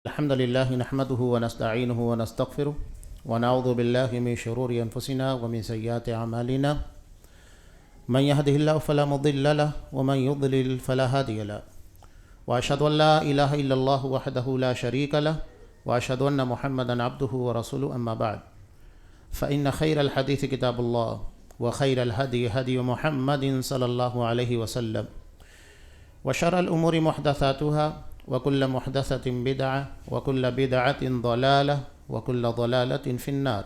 الحمد لله نحمده ونستعينه ونستغفره ونعوذ بالله من شرور أنفسنا ومن سيئات أعمالنا من يهده الله فلا مضل له ومن يضلل فلا هادي له وأشهد أن لا إله إلا الله وحده لا شريك له وأشهد أن محمدا عبده ورسوله أما بعد فإن خير الحديث كتاب الله وخير الهدي هدي محمد صلى الله عليه وسلم وشر الأمور محدثاتها وكل محدثة بدعة وكل بدعة ضلالة وكل ضلالة في النار.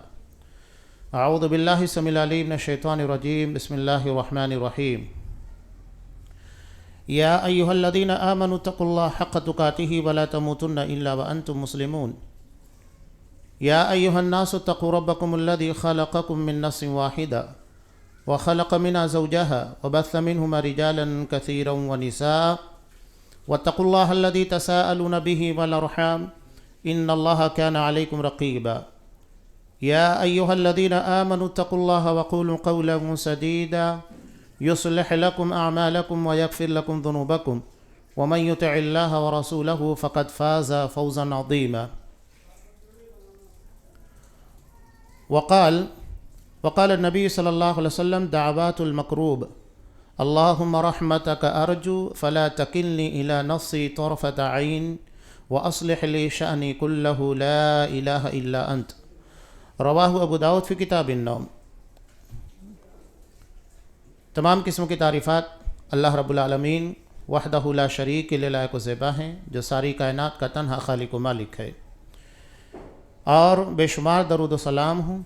أعوذ بالله السميع العليم من الشيطان الرجيم. بسم الله الرحمن الرحيم. يا أيها الذين آمنوا اتقوا الله حق تقاته ولا تموتن إلا وأنتم مسلمون. يا أيها الناس اتقوا ربكم الذي خلقكم من نفس واحدة وخلق منها زوجها وبث منهما رجالا كثيرا ونساء واتقوا الله الذي تساءلون به والأرحام إن الله كان عليكم رقيبا. يا أيها الذين آمنوا اتقوا الله وقولوا قولا سديدا يصلح لكم أعمالكم ويغفر لكم ذنوبكم ومن يطع الله ورسوله فقد فاز فوزا عظيما. وقال النبي صلى الله عليه وسلم دعوات المكروب اللهم رحمتك أرجو فلا تكلني إلى نفسي طرفة عين وأصلح لي شأني كله لا إله إلا أنت. رواہ ابو داؤد فی کتاب النوم. تمام قسم کی تعریفات اللہ رب العالمین وحدہ لا شریک کے لائق و زیبا ہیں جو ساری کائنات کا تنہا خالق و مالک ہے، اور بے شمار درود و سلام ہوں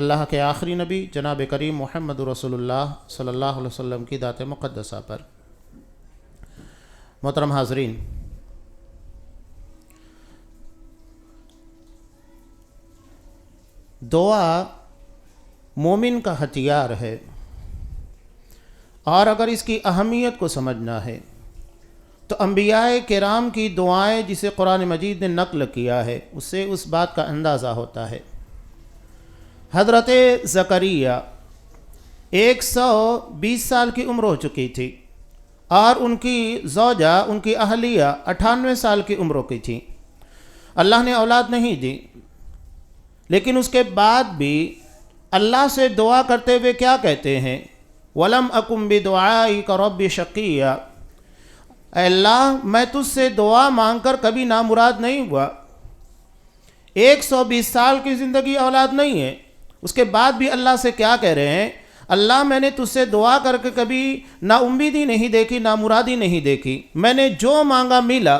اللہ کے آخری نبی جناب کریم محمد رسول اللہ صلی اللہ علیہ وسلم کی ذات مقدسہ پر. محترم حاضرین، دعا مومن کا ہتھیار ہے، اور اگر اس کی اہمیت کو سمجھنا ہے تو انبیاء کرام کی دعائیں جسے قرآن مجید نے نقل کیا ہے اس سے اس بات کا اندازہ ہوتا ہے. حضرت زکریا 120 سال کی عمر ہو چکی تھی، اور ان کی زوجہ ان کی اہلیہ 98 سال کی عمر کی تھی. اللہ نے اولاد نہیں دی، لیکن اس کے بعد بھی اللہ سے دعا کرتے ہوئے کیا کہتے ہیں؟ وَلَمْ أَكُمْ بِدُعَائِكَ رَبِّ شَقِيًّا. اے اللہ میں تجھ سے دعا مانگ کر کبھی نامراد نہیں ہوا. 120 سال کی زندگی اولاد نہیں ہے، اس کے بعد بھی اللہ سے کیا کہہ رہے ہیں؟ اللہ میں نے تجھ سے دعا کر کے کبھی نا امیدی نہیں دیکھی، نا مرادی نہیں دیکھی، میں نے جو مانگا ملا.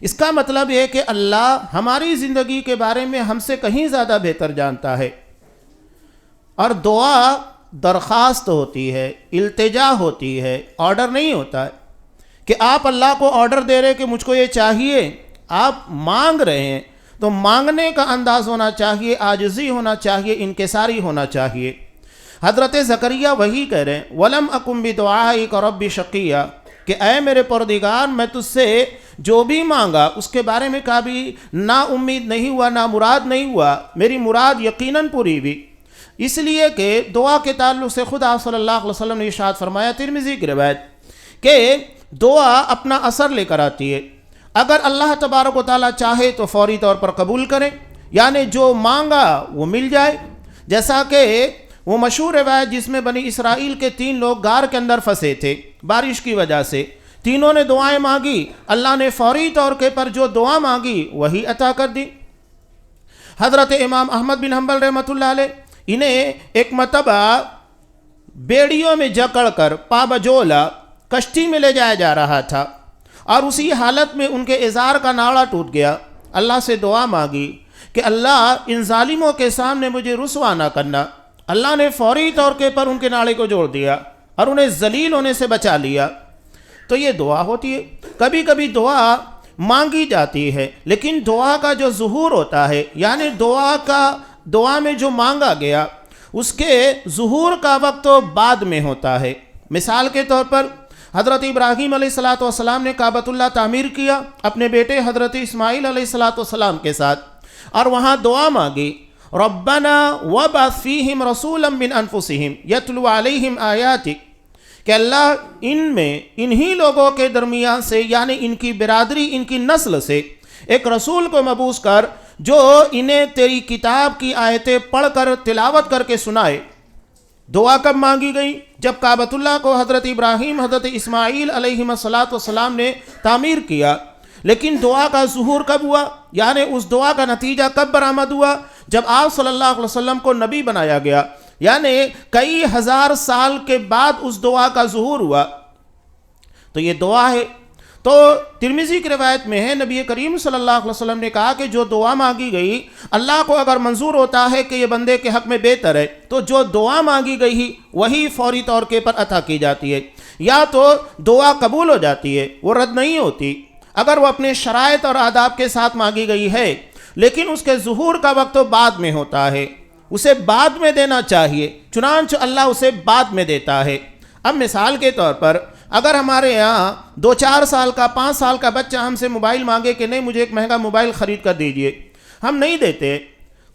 اس کا مطلب یہ کہ اللہ ہماری زندگی کے بارے میں ہم سے کہیں زیادہ بہتر جانتا ہے. اور دعا درخواست ہوتی ہے، التجا ہوتی ہے، آرڈر نہیں ہوتا ہے کہ آپ اللہ کو آرڈر دے رہے کہ مجھ کو یہ چاہیے. آپ مانگ رہے ہیں تو مانگنے کا انداز ہونا چاہیے، عاجزی ہونا چاہیے، انکساری ہونا چاہیے. حضرت زکریا وہی کہہ رہے ہیں وَلَمْ أَكُمْ بِدُعَائِكَ رَبِّ شَقِيًّا، کہ اے میرے پروردگار میں تجھ سے جو بھی مانگا اس کے بارے میں کبھی نا امید نہیں ہوا، نا مراد نہیں ہوا، میری مراد یقیناً پوری ہوئی. اس لیے کہ دعا کے تعلق سے خود آپ صلی اللہ علیہ وسلم نے ارشاد فرمایا، ترمذی کی روایت، کہ دعا اپنا اثر لے کر آتی ہے. اگر اللہ تبارک و تعالیٰ چاہے تو فوری طور پر قبول کرے، یعنی جو مانگا وہ مل جائے. جیسا کہ وہ مشہور روایت جس میں بنی اسرائیل کے 3 لوگ غار کے اندر پھنسے تھے بارش کی وجہ سے، تینوں نے دعائیں مانگی، اللہ نے فوری طور پر جو دعا مانگی وہی عطا کر دی. حضرت امام احمد بن حنبل رحمۃ اللہ علیہ، انہیں ایک مرتبہ بیڑیوں میں جکڑ کر پابجولا کشتی میں لے جایا جا رہا تھا، اور اسی حالت میں ان کے ازار کا ناڑا ٹوٹ گیا. اللہ سے دعا مانگی کہ اللہ ان ظالموں کے سامنے مجھے رسوا نہ کرنا. اللہ نے فوری طور پر ان کے ناڑے کو جوڑ دیا اور انہیں ذلیل ہونے سے بچا لیا. تو یہ دعا ہوتی ہے. کبھی کبھی دعا مانگی جاتی ہے، لیکن دعا کا جو ظہور ہوتا ہے، یعنی دعا میں جو مانگا گیا اس کے ظہور کا وقت تو بعد میں ہوتا ہے. مثال کے طور پر حضرت ابراہیم علیہ السلام نے کعبۃ اللہ تعمیر کیا اپنے بیٹے حضرت اسماعیل علیہ السلام کے ساتھ، اور وہاں دعا مانگی ربنا وابعث فیہم رسولا من انفسہم یتلو علیہم آیاتک، کہ اللہ انہی لوگوں کے درمیان سے، یعنی ان کی برادری، ان کی نسل سے ایک رسول کو مبعوث کر جو انہیں تیری کتاب کی آیتیں پڑھ کر تلاوت کر کے سنائے۔ دعا کب مانگی گئی؟ جب کعبۃ اللہ کو حضرت ابراہیم، حضرت اسماعیل علیہ السلام نے تعمیر کیا، لیکن دعا کا ظہور کب ہوا؟ یعنی اس دعا کا نتیجہ کب برآمد ہوا؟ جب آپ صلی اللہ علیہ وسلم کو نبی بنایا گیا، یعنی کئی ہزار سال کے بعد اس دعا کا ظہور ہوا۔ تو یہ دعا ہے۔ تو ترمذی کی روایت میں ہے، نبی کریم صلی اللہ علیہ وسلم نے کہا کہ جو دعا مانگی گئی اللہ کو اگر منظور ہوتا ہے کہ یہ بندے کے حق میں بہتر ہے، تو جو دعا مانگی گئی وہی فوری طور کے پر عطا کی جاتی ہے، یا تو دعا قبول ہو جاتی ہے، وہ رد نہیں ہوتی اگر وہ اپنے شرائط اور آداب کے ساتھ مانگی گئی ہے، لیکن اس کے ظہور کا وقت تو بعد میں ہوتا ہے، اسے بعد میں دینا چاہیے، چنانچہ اللہ اسے بعد میں دیتا ہے۔ اب مثال کے طور پر اگر ہمارے یہاں 2-4 سال کا 5 سال کا بچہ ہم سے موبائل مانگے کہ نہیں مجھے ایک مہنگا موبائل خرید کر دیجئے، ہم نہیں دیتے،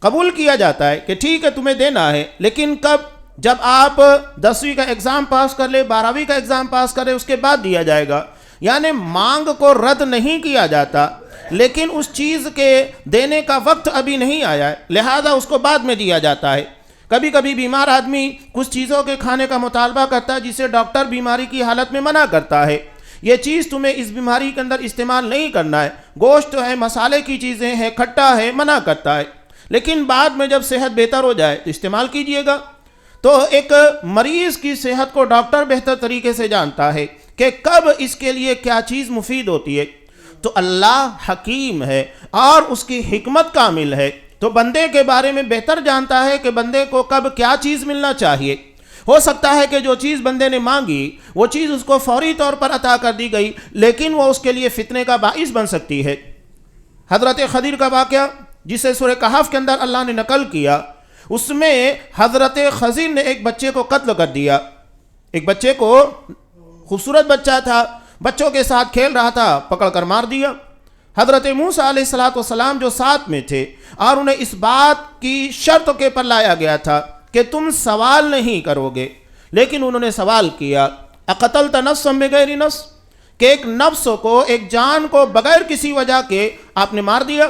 قبول کیا جاتا ہے کہ ٹھیک ہے تمہیں دینا ہے، لیکن کب؟ جب آپ 10ویں کا ایگزام پاس کر لے، 12ویں کا ایگزام پاس کرے، اس کے بعد دیا جائے گا۔ یعنی مانگ کو رد نہیں کیا جاتا، لیکن اس چیز کے دینے کا وقت ابھی نہیں آیا ہے، لہذا اس کو بعد میں دیا جاتا ہے۔ کبھی کبھی بیمار آدمی کچھ چیزوں کے کھانے کا مطالبہ کرتا ہے جسے ڈاکٹر بیماری کی حالت میں منع کرتا ہے، یہ چیز تمہیں اس بیماری کے اندر استعمال نہیں کرنا ہے، گوشت ہے، مسالے کی چیزیں ہیں، کھٹا ہے، منع کرتا ہے، لیکن بعد میں جب صحت بہتر ہو جائے تو استعمال کیجئے گا۔ تو ایک مریض کی صحت کو ڈاکٹر بہتر طریقے سے جانتا ہے کہ کب اس کے لیے کیا چیز مفید ہوتی ہے۔ تو اللہ حکیم ہے اور اس کی حکمت کامل ہے، تو بندے کے بارے میں بہتر جانتا ہے کہ بندے کو کب کیا چیز ملنا چاہیے۔ ہو سکتا ہے کہ جو چیز بندے نے مانگی وہ چیز اس کو فوری طور پر عطا کر دی گئی، لیکن وہ اس کے لیے فتنے کا باعث بن سکتی ہے۔ حضرت خضر کا واقعہ جسے سورہ کہف کے اندر اللہ نے نقل کیا، اس میں حضرت خضر نے ایک بچے کو قتل کر دیا۔ ایک بچے کو، خوبصورت بچہ تھا، بچوں کے ساتھ کھیل رہا تھا، پکڑ کر مار دیا۔ حضرت موسیٰ علیہ السلام جو ساتھ میں تھے اور انہیں اس بات کی شرط کے پر لایا گیا تھا کہ تم سوال نہیں کرو گے، لیکن انہوں نے سوال کیا، اقتلت نفسا بغیر نفس، کہ ایک نفس کو، ایک جان کو بغیر کسی وجہ کے آپ نے مار دیا۔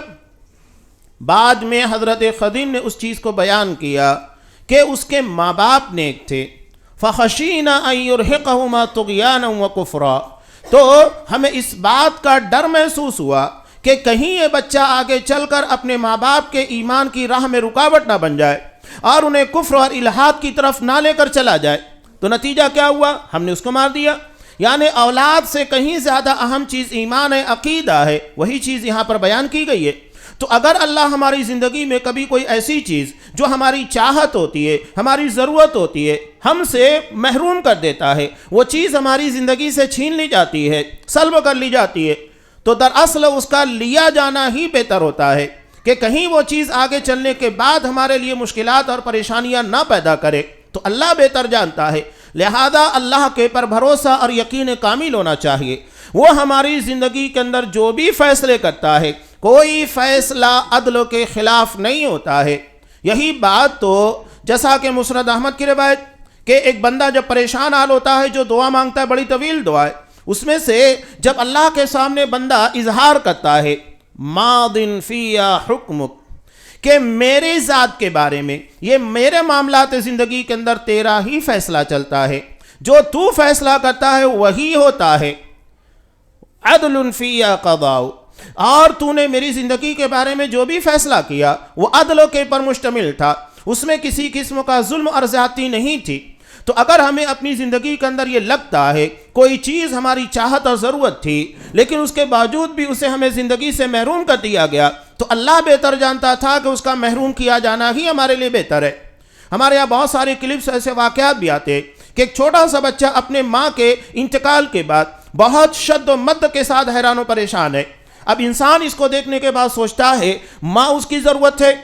بعد میں حضرت خضر نے اس چیز کو بیان کیا کہ اس کے ماں باپ نیک تھے، فخشینا ان یرہقہما طغیانا وکفرا، تو ہمیں اس بات کا ڈر محسوس ہوا کہ کہیں یہ بچہ آگے چل کر اپنے ماں باپ کے ایمان کی راہ میں رکاوٹ نہ بن جائے اور انہیں کفر اور الحاد کی طرف نہ لے کر چلا جائے۔ تو نتیجہ کیا ہوا؟ ہم نے اس کو مار دیا۔ یعنی اولاد سے کہیں زیادہ اہم چیز ایمان ہے، عقیدہ ہے، وہی چیز یہاں پر بیان کی گئی ہے۔ تو اگر اللہ ہماری زندگی میں کبھی کوئی ایسی چیز جو ہماری چاہت ہوتی ہے، ہماری ضرورت ہوتی ہے، ہم سے محروم کر دیتا ہے، وہ چیز ہماری زندگی سے چھین لی جاتی ہے، سلب کر لی جاتی ہے، تو دراصل اس کا لیا جانا ہی بہتر ہوتا ہے کہ کہیں وہ چیز آگے چلنے کے بعد ہمارے لیے مشکلات اور پریشانیاں نہ پیدا کرے۔ تو اللہ بہتر جانتا ہے، لہذا اللہ کے پر بھروسہ اور یقین کامل ہونا چاہیے۔ وہ ہماری زندگی کے اندر جو بھی فیصلے کرتا ہے، کوئی فیصلہ عدل کے خلاف نہیں ہوتا ہے۔ یہی بات تو جیسا کہ مسند احمد کی روایت کہ ایک بندہ جب پریشان حال ہوتا ہے جو دعا مانگتا ہے، بڑی طویل دعا ہے، اس میں سے جب اللہ کے سامنے بندہ اظہار کرتا ہے ماضٍ فِیَّ حُکْمُک، کہ میرے ذات کے بارے میں، یہ میرے معاملات زندگی کے اندر تیرا ہی فیصلہ چلتا ہے، جو تو فیصلہ کرتا ہے وہی ہوتا ہے، عدل فِیَّ قضاء، اور تو نے میری زندگی کے بارے میں جو بھی فیصلہ کیا وہ عدل کے پر مشتمل تھا، اس میں کسی قسم کا ظلم اور زیادتی نہیں تھی۔ تو اگر ہمیں اپنی زندگی کے اندر یہ لگتا ہے کوئی چیز ہماری چاہت اور ضرورت تھی لیکن اس کے باوجود بھی اسے ہمیں زندگی سے محروم کر دیا گیا، تو اللہ بہتر جانتا تھا کہ اس کا محروم کیا جانا ہی ہمارے لیے بہتر ہے۔ ہمارے یہاں بہت سارے کلپس ایسے واقعات بھی آتے ہیں کہ ایک چھوٹا سا بچہ اپنے ماں کے انتقال کے بعد بہت شد و مد کے ساتھ حیران و پریشان ہے۔ اب انسان اس کو دیکھنے کے بعد سوچتا ہے ماں اس کی ضرورت ہے،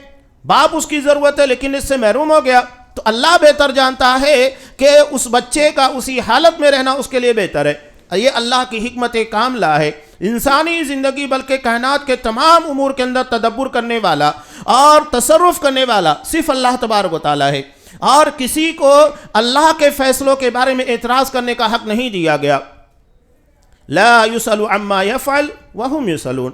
باپ اس کی ضرورت ہے، لیکن اس سے محروم ہو گیا۔ تو اللہ بہتر جانتا ہے کہ اس بچے کا اسی حالت میں رہنا اس کے لیے بہتر ہے۔ یہ اللہ کی حکمت کاملہ ہے۔ انسانی زندگی بلکہ کائنات کے تمام امور کے اندر تدبر کرنے والا اور تصرف کرنے والا صرف اللہ تبارک و تعالیٰ ہے، اور کسی کو اللہ کے فیصلوں کے بارے میں اعتراض کرنے کا حق نہیں دیا گیا۔ لا يسأل عما يفعل وهم يسألون۔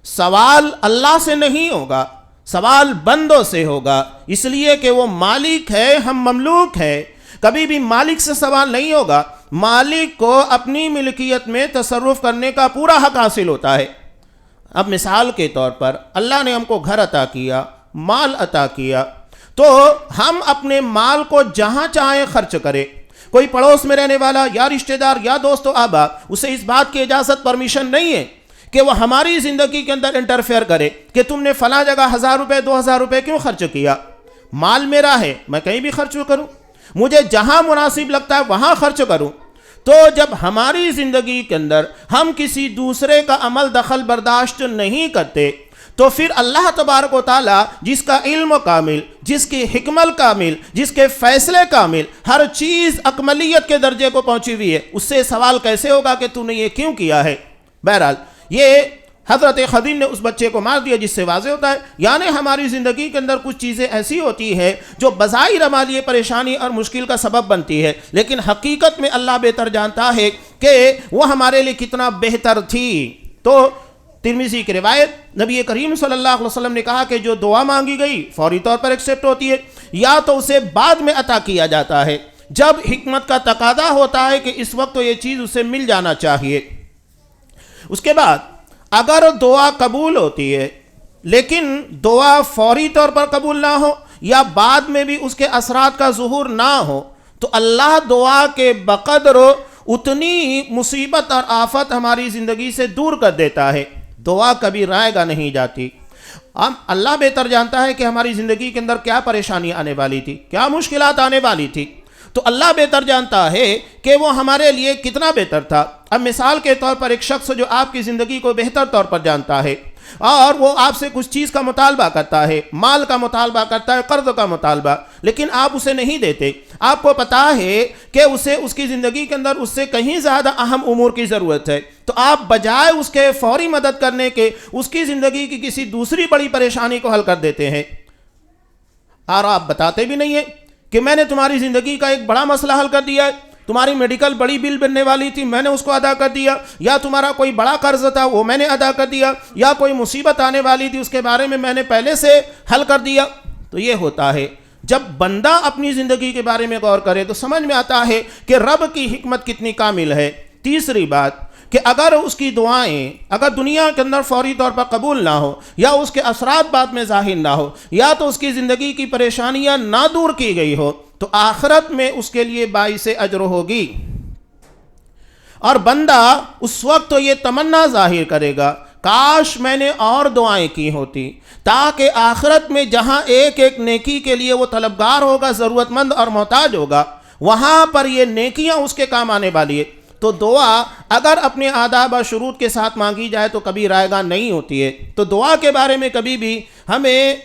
سوال اللہ سے نہیں ہوگا، سوال بندوں سے ہوگا، اس لیے کہ وہ مالک ہے، ہم مملوک ہیں۔ کبھی بھی مالک سے سوال نہیں ہوگا، مالک کو اپنی ملکیت میں تصرف کرنے کا پورا حق حاصل ہوتا ہے۔ اب مثال کے طور پر اللہ نے ہم کو گھر عطا کیا، مال عطا کیا، تو ہم اپنے مال کو جہاں چاہیں خرچ کریں۔ کوئی پڑوس میں رہنے والا یا رشتہ دار یا دوست و احباب، اسے اس بات کی اجازت پرمیشن نہیں ہے کہ وہ ہماری زندگی کے اندر انٹرفیئر کرے کہ تم نے فلاں جگہ 1000 روپے 2000 روپے کیوں خرچ کیا۔ مال میرا ہے، میں کہیں بھی خرچ کروں، مجھے جہاں مناسب لگتا ہے وہاں خرچ کروں۔ تو جب ہماری زندگی کے اندر ہم کسی دوسرے کا عمل دخل برداشت نہیں کرتے، تو پھر اللہ تبارک و تعالیٰ جس کا علم کامل، جس کی حکمت کامل، جس کے فیصلے کامل، ہر چیز اکملیت کے درجے کو پہنچی ہوئی ہے، اس سے سوال کیسے ہوگا کہ تو نے یہ کیوں کیا ہے۔ بہرحال یہ حضرت خضر نے اس بچے کو مار دیا، جس سے واضح ہوتا ہے یعنی ہماری زندگی کے اندر کچھ چیزیں ایسی ہوتی ہیں جو بظاہر ہمارے لیے پریشانی اور مشکل کا سبب بنتی ہے، لیکن حقیقت میں اللہ بہتر جانتا ہے کہ وہ ہمارے لیے کتنا بہتر تھی۔ تو ترمذی کی روایت، نبی کریم صلی اللہ علیہ وسلم نے کہا کہ جو دعا مانگی گئی فوری طور پر ایکسیپٹ ہوتی ہے، یا تو اسے بعد میں عطا کیا جاتا ہے جب حکمت کا تقاضا ہوتا ہے کہ اس وقت تو یہ چیز اسے مل جانا چاہیے۔ اس کے بعد اگر دعا قبول ہوتی ہے لیکن دعا فوری طور پر قبول نہ ہو یا بعد میں بھی اس کے اثرات کا ظہور نہ ہو، تو اللہ دعا کے بقدر اتنی مصیبت اور آفت ہماری زندگی سے دور کر دیتا ہے، دعا کبھی رائے گا نہیں جاتی۔ اللہ بہتر جانتا ہے کہ ہماری زندگی کے اندر کیا پریشانی آنے والی تھی، کیا مشکلات آنے والی تھی، تو اللہ بہتر جانتا ہے کہ وہ ہمارے لیے کتنا بہتر تھا۔ اب مثال کے طور پر ایک شخص جو آپ کی زندگی کو بہتر طور پر جانتا ہے اور وہ آپ سے کچھ چیز کا مطالبہ کرتا ہے، مال کا مطالبہ کرتا ہے، قرض کا مطالبہ، لیکن آپ اسے نہیں دیتے، آپ کو پتا ہے کہ اسے اس کی زندگی کے اندر اس سے کہیں زیادہ اہم امور کی ضرورت ہے، تو آپ بجائے اس کے فوری مدد کرنے کے اس کی زندگی کی کسی دوسری بڑی پریشانی کو حل کر دیتے ہیں، اور آپ بتاتے بھی نہیں ہیں کہ میں نے تمہاری زندگی کا ایک بڑا مسئلہ حل کر دیا ہے، تمہاری میڈیکل بڑی بل بننے والی تھی میں نے اس کو ادا کر دیا، یا تمہارا کوئی بڑا قرض تھا وہ میں نے ادا کر دیا، یا کوئی مصیبت آنے والی تھی اس کے بارے میں نے پہلے سے حل کر دیا۔ تو یہ ہوتا ہے جب بندہ اپنی زندگی کے بارے میں غور کرے تو سمجھ میں آتا ہے کہ رب کی حکمت کتنی کامل ہے۔ تیسری بات کہ اگر اس کی دعائیں اگر دنیا کے اندر فوری طور پر قبول نہ ہو یا اس کے اثرات بعد میں ظاہر نہ ہو یا تو اس کی زندگی کی پریشانیاں نہ دور کی گئی ہو تو آخرت میں اس کے لیے باعث اجر ہوگی، اور بندہ اس وقت تو یہ تمنا ظاہر کرے گا کاش میں نے اور دعائیں کی ہوتی، تاکہ آخرت میں جہاں ایک ایک نیکی کے لیے وہ طلبگار ہوگا، ضرورت مند اور محتاج ہوگا، وہاں پر یہ نیکیاں اس کے کام آنے والی ہے۔ تو دعا اگر اپنے آداب و شروط کے ساتھ مانگی جائے تو کبھی رائے گاہ نہیں ہوتی ہے۔ تو دعا کے بارے میں کبھی بھی ہمیں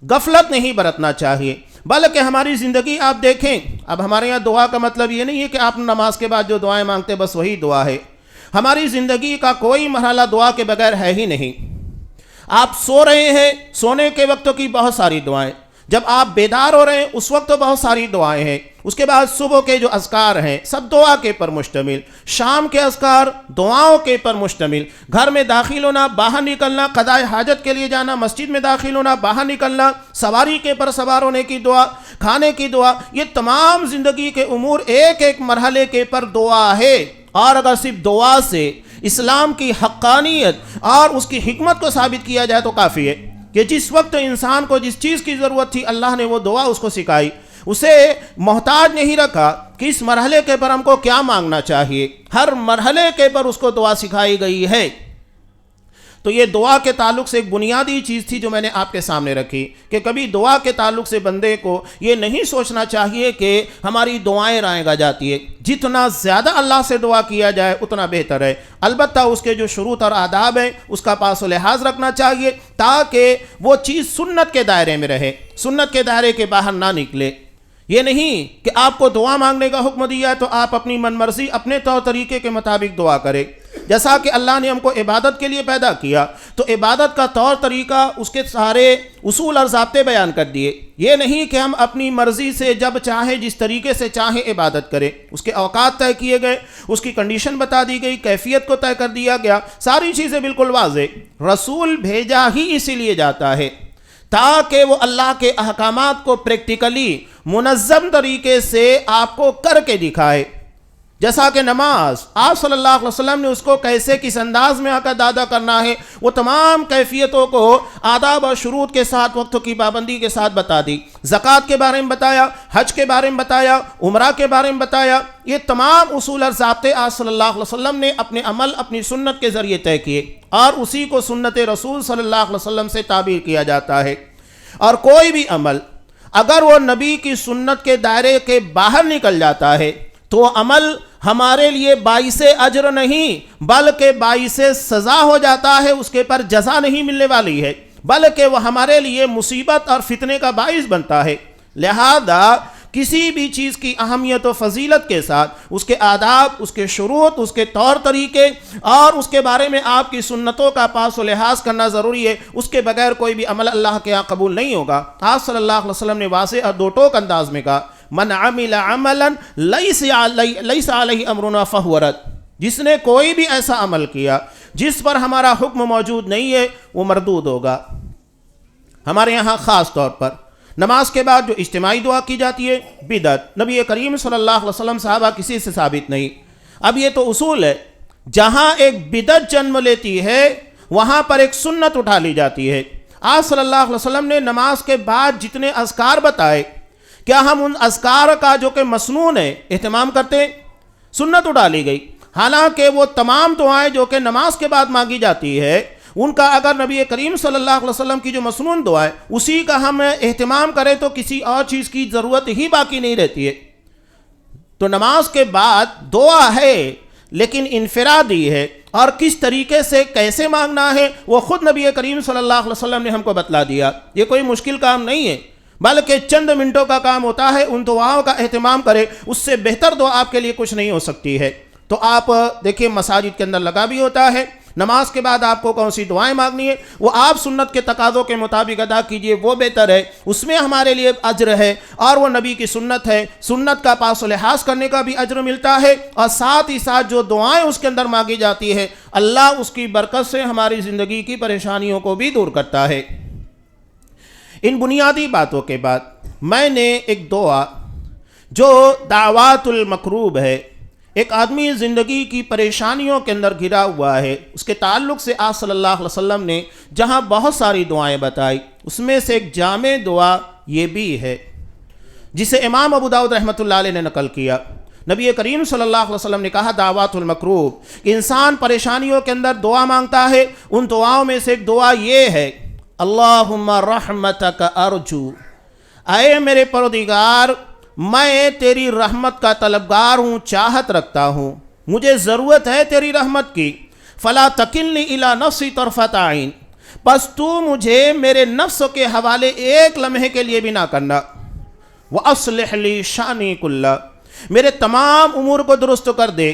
غفلت نہیں برتنا چاہیے، بلکہ ہماری زندگی آپ دیکھیں، اب ہمارے یہاں دعا کا مطلب یہ نہیں ہے کہ آپ نماز کے بعد جو دعائیں مانگتے بس وہی دعا ہے، ہماری زندگی کا کوئی مرحلہ دعا کے بغیر ہے ہی نہیں۔ آپ سو رہے ہیں، سونے کے وقت کی بہت ساری دعائیں، جب آپ بیدار ہو رہے ہیں اس وقت تو بہت ساری دعائیں ہیں، اس کے بعد صبح کے جو اذکار ہیں سب دعا کے پر مشتمل، شام کے اذکار دعاؤں کے پر مشتمل، گھر میں داخل ہونا، باہر نکلنا، قضاء حاجت کے لیے جانا، مسجد میں داخل ہونا، باہر نکلنا، سواری کے پر سوار ہونے کی دعا، کھانے کی دعا، یہ تمام زندگی کے امور ایک ایک مرحلے کے پر دعا ہے۔ اور اگر صرف دعا سے اسلام کی حقانیت اور اس کی حکمت کو ثابت کیا جائے تو کافی ہے کہ جس وقت انسان کو جس چیز کی ضرورت تھی اللہ نے وہ دعا اس کو سکھائی، اسے محتاج نہیں رکھا کہ اس مرحلے کے پر ہم کو کیا مانگنا چاہیے، ہر مرحلے کے پر اس کو دعا سکھائی گئی ہے۔ تو یہ دعا کے تعلق سے ایک بنیادی چیز تھی جو میں نے آپ کے سامنے رکھی کہ کبھی دعا کے تعلق سے بندے کو یہ نہیں سوچنا چاہیے کہ ہماری دعائیں رائے گا جاتی ہے، جتنا زیادہ اللہ سے دعا کیا جائے اتنا بہتر ہے، البتہ اس کے جو شروط اور آداب ہیں اس کا پاس و لحاظ رکھنا چاہیے تاکہ وہ چیز سنت کے دائرے میں رہے، سنت کے دائرے کے باہر نہ نکلے۔ یہ نہیں کہ آپ کو دعا مانگنے کا حکم دیا ہے تو آپ اپنی من مرضی اپنے طور طریقے کے مطابق دعا کریں، جیسا کہ اللہ نے ہم کو عبادت کے لیے پیدا کیا تو عبادت کا طور طریقہ اس کے سارے اصول اور ضابطے بیان کر دیے. یہ نہیں کہ ہم اپنی مرضی سے جب چاہیں جس طریقے سے چاہیں عبادت کریں. اس کے اوقات طے کیے گئے, اس کی کنڈیشن بتا دی گئی, کیفیت کو طے کر دیا گیا, ساری چیزیں بالکل واضح. رسول بھیجا ہی اسی لیے جاتا ہے تاکہ وہ اللہ کے احکامات کو پریکٹیکلی منظم طریقے سے آپ کو کر کے دکھائے. جیسا کہ نماز آپ صلی اللہ علیہ وسلم نے اس کو کیسے کس انداز میں ادا کرنا ہے, وہ تمام کیفیتوں کو آداب اور شروط کے ساتھ وقت کی پابندی کے ساتھ بتا دی. زکوٰۃ کے بارے میں بتایا, حج کے بارے میں بتایا, عمرہ کے بارے میں بتایا. یہ تمام اصول اور ضابطے آپ صلی اللہ علیہ وسلم نے اپنے عمل اپنی سنت کے ذریعے طے کیے اور اسی کو سنت رسول صلی اللہ علیہ وسلم سے تعبیر کیا جاتا ہے. اور کوئی بھی عمل اگر وہ نبی کی سنت کے دائرے کے باہر نکل جاتا ہے تو وہ عمل ہمارے لیے باعث اجر نہیں بلکہ باعث سزا ہو جاتا ہے, اس کے پر جزا نہیں ملنے والی ہے بلکہ وہ ہمارے لیے مصیبت اور فتنے کا باعث بنتا ہے. لہذا کسی بھی چیز کی اہمیت و فضیلت کے ساتھ اس کے آداب, اس کے شروط, اس کے طور طریقے اور اس کے بارے میں آپ کی سنتوں کا پاس و لحاظ کرنا ضروری ہے. اس کے بغیر کوئی بھی عمل اللہ کے ہاں قبول نہیں ہوگا. آپ صلی اللہ علیہ وسلم نے واضح اور دو ٹوک انداز میں کہا, من عمل عملا لیس علیہ امرنا فہو رد. جس نے کوئی بھی ایسا عمل کیا جس پر ہمارا حکم موجود نہیں ہے وہ مردود ہوگا. ہمارے یہاں خاص طور پر نماز کے بعد جو اجتماعی دعا کی جاتی ہے بدعت, نبی کریم صلی اللہ علیہ وسلم صحابہ کسی سے ثابت نہیں. اب یہ تو اصول ہے, جہاں ایک بدعت جنم لیتی ہے وہاں پر ایک سنت اٹھا لی جاتی ہے. آپ صلی اللہ علیہ وسلم نے نماز کے بعد جتنے اذکار بتائے, کیا ہم ان اذکار کا جو کہ مسنون ہے اہتمام کرتے ہیں؟ سنت اٹھا لی گئی. حالانکہ وہ تمام دعائیں جو کہ نماز کے بعد مانگی جاتی ہے ان کا اگر نبی کریم صلی اللہ علیہ وسلم کی جو مسنون دعا ہے اسی کا ہم اہتمام کریں تو کسی اور چیز کی ضرورت ہی باقی نہیں رہتی ہے. تو نماز کے بعد دعا ہے لیکن انفرادی ہے, اور کس طریقے سے کیسے مانگنا ہے وہ خود نبی کریم صلی اللہ علیہ وسلم نے ہم کو بتلا دیا. یہ کوئی مشکل کام نہیں ہے بلکہ چند منٹوں کا کام ہوتا ہے. ان دعاؤں کا اہتمام کرے, اس سے بہتر دعا آپ کے لیے کچھ نہیں ہو سکتی ہے. تو آپ دیکھیں مساجد کے اندر لگا بھی ہوتا ہے, نماز کے بعد آپ کو کون سی دعائیں مانگنی ہے وہ آپ سنت کے تقاضوں کے مطابق ادا کیجئے, وہ بہتر ہے. اس میں ہمارے لیے اجر ہے اور وہ نبی کی سنت ہے. سنت کا پاس و لحاظ کرنے کا بھی اجر ملتا ہے اور ساتھ ہی ساتھ جو دعائیں اس کے اندر مانگی جاتی ہے اللہ اس کی برکت سے ہماری زندگی کی پریشانیوں کو بھی دور کرتا ہے. ان بنیادی باتوں کے بعد میں نے ایک دعا جو دعوات المکروب ہے, ایک آدمی زندگی کی پریشانیوں کے اندر گھرا ہوا ہے, اس کے تعلق سے آپ صلی اللہ علیہ وسلم نے جہاں بہت ساری دعائیں بتائی اس میں سے ایک جامع دعا یہ بھی ہے جسے امام ابو داؤد رحمۃ اللہ علیہ نے نقل کیا. نبی کریم صلی اللہ علیہ وسلم نے کہا دعوات المکروب, انسان پریشانیوں کے اندر دعا مانگتا ہے, ان دعاؤں میں سے ایک دعا یہ ہے اللہم رحمتک ارجو, اے میرے پروردگار میں تیری رحمت کا طلبگار ہوں, چاہت رکھتا ہوں, مجھے ضرورت ہے تیری رحمت کی. فلا تکلنی الی نفسی طرفۃ عین, بس تو مجھے میرے نفس کے حوالے ایک لمحے کے لیے بھی نہ کرنا. واصلح لی شانی کلہ, میرے تمام امور کو درست کر دے.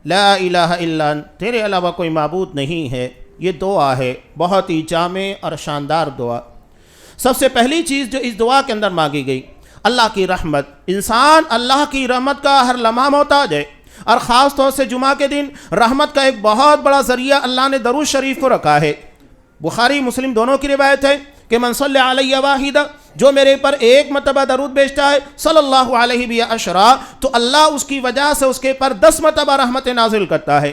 لا الہ الا انت, تیرے علاوہ کوئی معبود نہیں ہے. یہ دعا ہے بہت ہی جامع اور شاندار دعا. سب سے پہلی چیز جو اس دعا کے اندر مانگی گئی اللہ کی رحمت. انسان اللہ کی رحمت کا ہر لمحہ محتاج ہے, اور خاص طور سے جمعہ کے دن رحمت کا ایک بہت بڑا ذریعہ اللہ نے درود شریف کو رکھا ہے. بخاری مسلم دونوں کی روایت ہے کہ من صلی علیہ واحدہ, جو میرے پر ایک مرتبہ درود بھیجتا ہے صلی اللہ علیہ بعشرہ, تو اللہ اس کی وجہ سے اس کے پر 10 مرتبہ رحمت نازل کرتا ہے.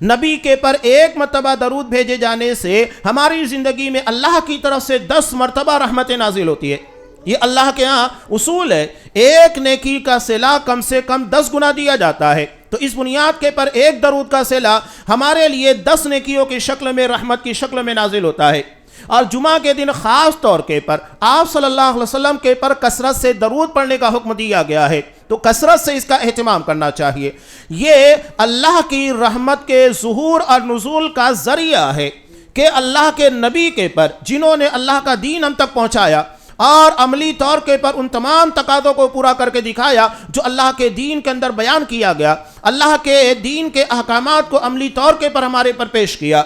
نبی کے پر ایک مرتبہ درود بھیجے جانے سے ہماری زندگی میں اللہ کی طرف سے 10 مرتبہ رحمت نازل ہوتی ہے. یہ اللہ کے ہاں اصول ہے, ایک نیکی کا صلہ کم سے کم 10 گنا دیا جاتا ہے. تو اس بنیاد کے پر ایک درود کا صلہ ہمارے لیے 10 نیکیوں کی شکل میں, رحمت کی شکل میں نازل ہوتا ہے. اور جمعہ کے دن خاص طور کے پر آپ صلی اللہ علیہ وسلم کے پر کثرت سے درود پڑھنے کا حکم دیا گیا ہے. تو کثرت سے اس کا اہتمام کرنا چاہیے. یہ اللہ کی رحمت کے ظہور اور نزول کا ذریعہ ہے کہ اللہ کے نبی کے پر جنہوں نے اللہ کا دین ہم تک پہنچایا اور عملی طور کے پر ان تمام تقاضوں کو پورا کر کے دکھایا جو اللہ کے دین کے اندر بیان کیا گیا، اللہ کے دین کے احکامات کو عملی طور کے پر ہمارے پر پیش کیا۔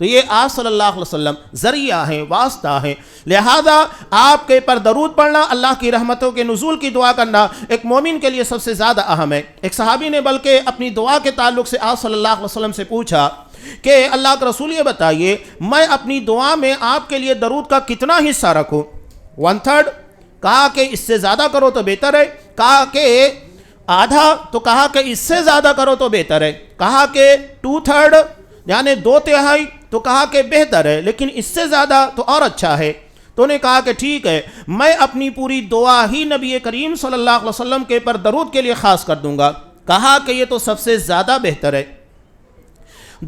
تو یہ آپ صلی اللہ علیہ وسلم ذریعہ ہیں، واسطہ ہیں، لہذا آپ کے پر درود پڑھنا، اللہ کی رحمتوں کے نزول کی دعا کرنا ایک مومن کے لیے سب سے زیادہ اہم ہے۔ ایک صحابی نے بلکہ اپنی دعا کے تعلق سے آپ صلی اللہ علیہ وسلم سے پوچھا کہ اللہ کے رسول یہ بتائیے میں اپنی دعا میں آپ کے لیے درود کا کتنا حصہ رکھوں؟ 1/3؟ کہا کہ اس سے زیادہ کرو تو بہتر ہے۔ کہا کہ آدھا؟ تو کہا کہ اس سے زیادہ کرو تو بہتر ہے۔ کہا کہ 2/3 یعنی 2/3؟ تو کہا کہ بہتر ہے، لیکن اس سے زیادہ تو اور اچھا ہے۔ تو نے کہا کہ ٹھیک ہے، میں اپنی پوری دعا ہی نبی کریم صلی اللہ علیہ وسلم کے پر درود کے لیے خاص کر دوں گا۔ کہا کہ یہ تو سب سے زیادہ بہتر ہے۔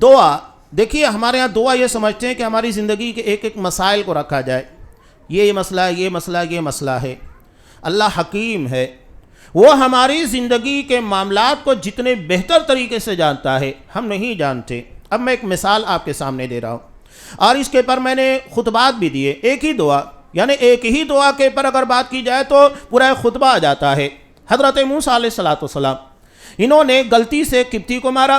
دعا دیکھیے، ہمارے ہاں دعا یہ سمجھتے ہیں کہ ہماری زندگی کے ایک ایک مسائل کو رکھا جائے، یہ مسئلہ ہے، یہ مسئلہ ہے، یہ مسئلہ ہے۔ اللہ حکیم ہے، وہ ہماری زندگی کے معاملات کو جتنے بہتر طریقے سے جانتا ہے، ہم نہیں جانتے۔ اب میں ایک مثال آپ کے سامنے دے رہا ہوں، اور اس کے پر میں نے خطبات بھی دیے۔ ایک ہی دعا، یعنی ایک ہی دعا کے پر اگر بات کی جائے تو پورا ایک خطبہ آ جاتا ہے۔ حضرت موسیٰ علیہ السلام، انہوں نے غلطی سے قبطی کو مارا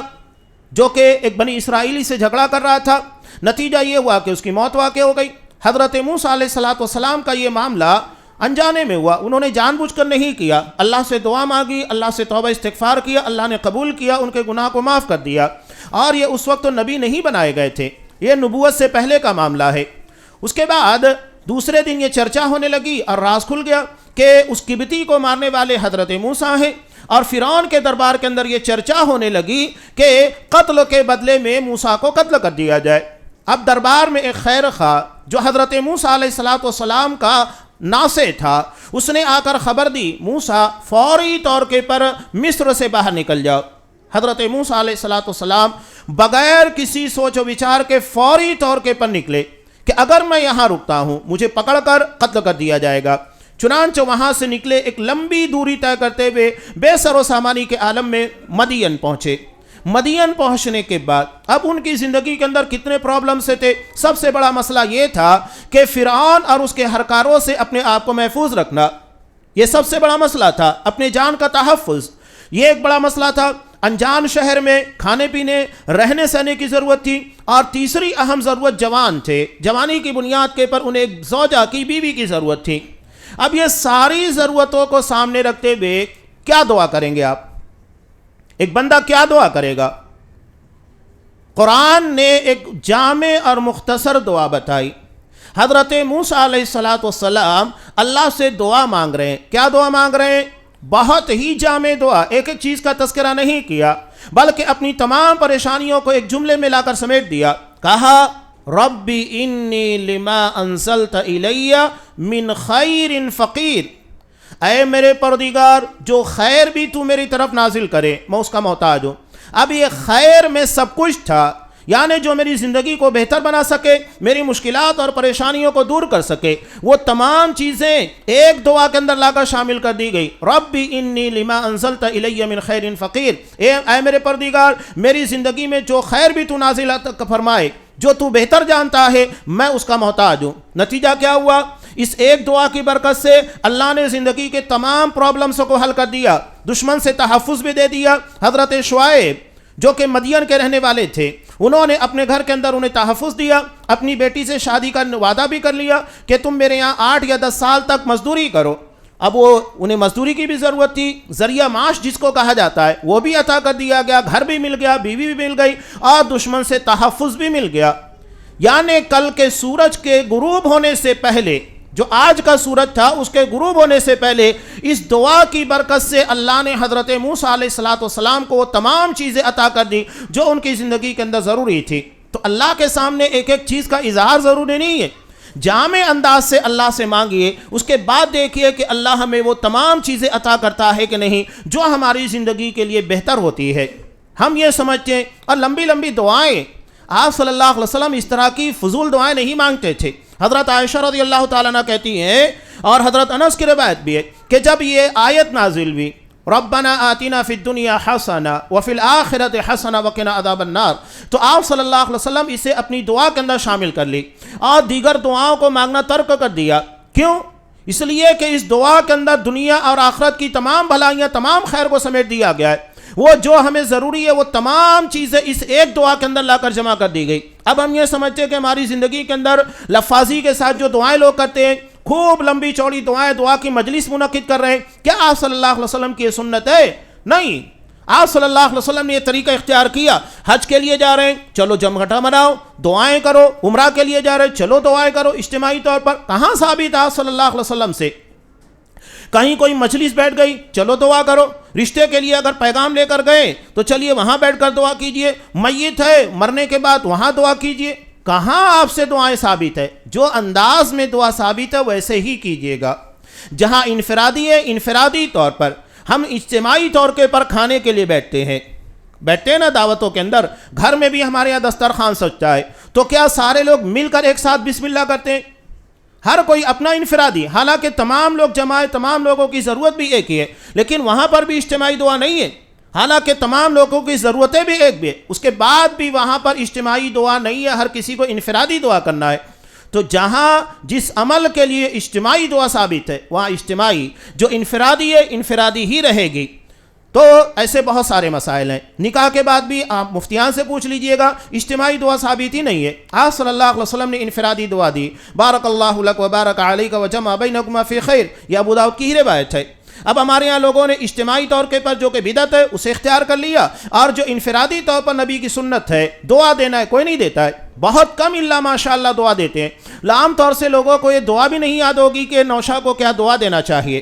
جو کہ ایک بنی اسرائیلی سے جھگڑا کر رہا تھا، نتیجہ یہ ہوا کہ اس کی موت واقع ہو گئی۔ حضرت موسیٰ علیہ السلام کا یہ معاملہ انجانے میں ہوا، انہوں نے جان بوجھ کر نہیں کیا، اللہ سے دعا مانگی، اللہ سے توبہ استغفار کیا، اللہ نے قبول کیا، ان کے گناہ کو معاف کر دیا۔ اور یہ اس وقت تو نبی نہیں بنائے گئے تھے، یہ نبوت سے پہلے کا معاملہ ہے۔ اس کے بعد دوسرے دن یہ چرچا ہونے لگی اور راز کھل گیا کہ اس قبطی کو مارنے والے حضرت موسیٰ ہیں، اور فرعون کے دربار کے اندر یہ چرچا ہونے لگی کہ قتل کے بدلے میں موسیٰ کو قتل کر دیا جائے۔ اب دربار میں ایک خیر خواہ جو حضرت موسیٰ علیہ السلام کا ناصح تھا، اس نے آ کر خبر دی موسیٰ فوری طور کے پر مصر سے باہر نکل جاؤ۔ حضرت موسیٰ علیہ السلام بغیر کسی سوچ و وچار کے فوری طور کے پر نکلے کہ اگر میں یہاں رکتا ہوں مجھے پکڑ کر قتل کر دیا جائے گا۔ چنانچہ وہاں سے نکلے، ایک لمبی دوری طے کرتے ہوئے بے سر و سامانی کے عالم میں مدین پہنچے۔ مدین پہنچنے کے بعد اب ان کی زندگی کے اندر کتنے پرابلم سے تھے۔ سب سے بڑا مسئلہ یہ تھا کہ فرعون اور اس کے ہرکاروں سے اپنے آپ کو محفوظ رکھنا، یہ سب سے بڑا مسئلہ تھا، اپنے جان کا تحفظ، یہ ایک بڑا مسئلہ تھا۔ انجان شہر میں کھانے پینے رہنے سہنے کی ضرورت تھی، اور تیسری اہم ضرورت جوان تھے، جوانی کی بنیاد کے پر انہیں ایک زوجہ کی، بیوی کی ضرورت تھی۔ اب یہ ساری ضرورتوں کو سامنے رکھتے ہوئے کیا دعا کریں گے آپ؟ ایک بندہ کیا دعا کرے گا؟ قرآن نے ایک جامع اور مختصر دعا بتائی۔ حضرت موسیٰ علیہ السلام اللہ سے دعا مانگ رہے ہیں۔ کیا دعا مانگ رہے ہیں؟ بہت ہی جامع دعا، ایک ایک چیز کا تذکرہ نہیں کیا، بلکہ اپنی تمام پریشانیوں کو ایک جملے میں لا کر سمیٹ دیا۔ کہا ربی انی لما انزلت الی من خیر فقیر، اے میرے پروردگار جو خیر بھی تو میری طرف نازل کرے میں اس کا محتاج ہوں۔ اب یہ خیر میں سب کچھ تھا، یعنی جو میری زندگی کو بہتر بنا سکے، میری مشکلات اور پریشانیوں کو دور کر سکے، وہ تمام چیزیں ایک دعا کے اندر لا کر شامل کر دی گئی۔ ربی انی لما انزلت الی من خیر فقیر، اے میرے پروردگار میری زندگی میں جو خیر بھی تو نازل فرمائے، جو تو بہتر جانتا ہے، میں اس کا محتاج ہوں۔ نتیجہ کیا ہوا؟ اس ایک دعا کی برکت سے اللہ نے زندگی کے تمام پرابلمز کو حل کر دیا، دشمن سے تحفظ بھی دے دیا۔ حضرت شعیب جو کہ مدین کے رہنے والے تھے، انہوں نے اپنے گھر کے اندر انہیں تحفظ دیا، اپنی بیٹی سے شادی کا وعدہ بھی کر لیا کہ تم میرے یہاں 8 یا 10 سال تک مزدوری کرو۔ اب وہ انہیں مزدوری کی بھی ضرورت تھی، ذریعہ معاش جس کو کہا جاتا ہے وہ بھی عطا کر دیا گیا، گھر بھی مل گیا، بیوی بھی مل گئی، اور دشمن سے تحفظ بھی مل گیا۔ یعنی کل کے سورج کے غروب ہونے سے پہلے، جو آج کا سورج تھا اس کے غروب ہونے سے پہلے، اس دعا کی برکت سے اللہ نے حضرت موسیٰ علیہ السلام کو وہ تمام چیزیں عطا کر دی جو ان کی زندگی کے اندر ضروری تھی۔ تو اللہ کے سامنے ایک ایک چیز کا اظہار ضروری نہیں ہے، جامع انداز سے اللہ سے مانگیے، اس کے بعد دیکھیے کہ اللہ ہمیں وہ تمام چیزیں عطا کرتا ہے کہ نہیں جو ہماری زندگی کے لیے بہتر ہوتی ہے۔ ہم یہ سمجھتے ہیں، اور لمبی لمبی دعائیں، آپ صلی اللہ علیہ وسلم اس طرح کی فضول دعائیں نہیں مانگتے تھے۔ حضرت عائشہ رضی اللہ تعالیٰ عنہ کہتی ہیں، اور حضرت انس کی روایت بھی ہے کہ جب یہ آیت نازل ہوئی ربنا آتنا فی الدنیا حسنہ وفی الآخرۃ حسنہ وقنا عذاب النار، تو آپ صلی اللہ علیہ وسلم اسے اپنی دعا کے اندر شامل کر لی اور دیگر دعاؤں کو مانگنا ترک کر دیا۔ کیوں؟ اس لیے کہ اس دعا کے اندر دنیا اور آخرت کی تمام بھلائیاں، تمام خیر کو سمیٹ دیا گیا ہے۔ وہ جو ہمیں ضروری ہے وہ تمام چیزیں اس ایک دعا کے اندر لا کر جمع کر دی گئی۔ اب ہم یہ سمجھتے ہیں کہ ہماری زندگی کے اندر لفاظی کے ساتھ جو دعائیں لوگ کرتے ہیں، خوب لمبی چوڑی دعائیں، دعا کی مجلس منعقد کر رہے ہیں، کیا آپ صلی اللہ علیہ وسلم کی یہ سنت ہے؟ نہیں، آپ صلی اللہ علیہ وسلم نے یہ طریقہ اختیار کیا۔ حج کے لیے جا رہے ہیں، چلو جمگھٹا مناؤ، دعائیں کرو۔ عمرہ کے لیے جا رہے ہیں، چلو دعائیں کرو اجتماعی طور پر۔ کہاں ثابت ہے آپ صلی اللہ علیہ وسلم سے؟ کہیں کوئی مجلس بیٹھ گئی، چلو دعا کرو۔ رشتے کے لیے اگر پیغام لے کر گئے تو چلیے وہاں بیٹھ کر دعا کیجئے۔ میت ہے، مرنے کے بعد وہاں دعا کیجئے۔ کہاں آپ سے دعائیں ثابت ہے؟ جو انداز میں دعا ثابت ہے ویسے ہی کیجئے گا۔ جہاں انفرادی ہے، انفرادی طور پر۔ ہم اجتماعی طور کے پر کھانے کے لیے بیٹھتے ہیں نا دعوتوں کے اندر، گھر میں بھی ہمارے یہاں دسترخوان سجتا ہے، تو کیا سارے لوگ مل کر ایک ساتھ بسم اللہ کرتے ہیں؟ ہر کوئی اپنا انفرادی، حالانکہ تمام لوگ جمع، تمام لوگوں کی ضرورت بھی ایک ہی ہے، لیکن وہاں پر بھی اجتماعی دعا نہیں ہے، حالانکہ تمام لوگوں کی ضرورتیں بھی ایک بھی ہے، اس کے بعد بھی وہاں پر اجتماعی دعا نہیں ہے، ہر کسی کو انفرادی دعا کرنا ہے۔ تو جہاں جس عمل کے لیے اجتماعی دعا ثابت ہے وہاں اجتماعی، جو انفرادی ہے انفرادی ہی رہے گی۔ تو ایسے بہت سارے مسائل ہیں۔ نکاح کے بعد بھی آپ مفتیان سے پوچھ لیجئے گا، اجتماعی دعا ثابت ہی نہیں ہے۔ آپ صلی اللہ علیہ وسلم نے انفرادی دعا دی، بارک اللہ لک و بارک علیک و جمع بینکما فی خیر، یہ ابو داؤد کی ہی روایت ہے۔ اب ہمارے یہاں لوگوں نے اجتماعی طور کے پر جو کہ بدعت ہے اسے اختیار کر لیا، اور جو انفرادی طور پر نبی کی سنت ہے دعا دینا ہے، کوئی نہیں دیتا ہے، بہت کم الا ماشاءاللہ دعا دیتے ہیں۔ عام طور سے لوگوں کو یہ دعا بھی نہیں یاد ہوگی کہ نوشا کو کیا دعا دینا چاہیے۔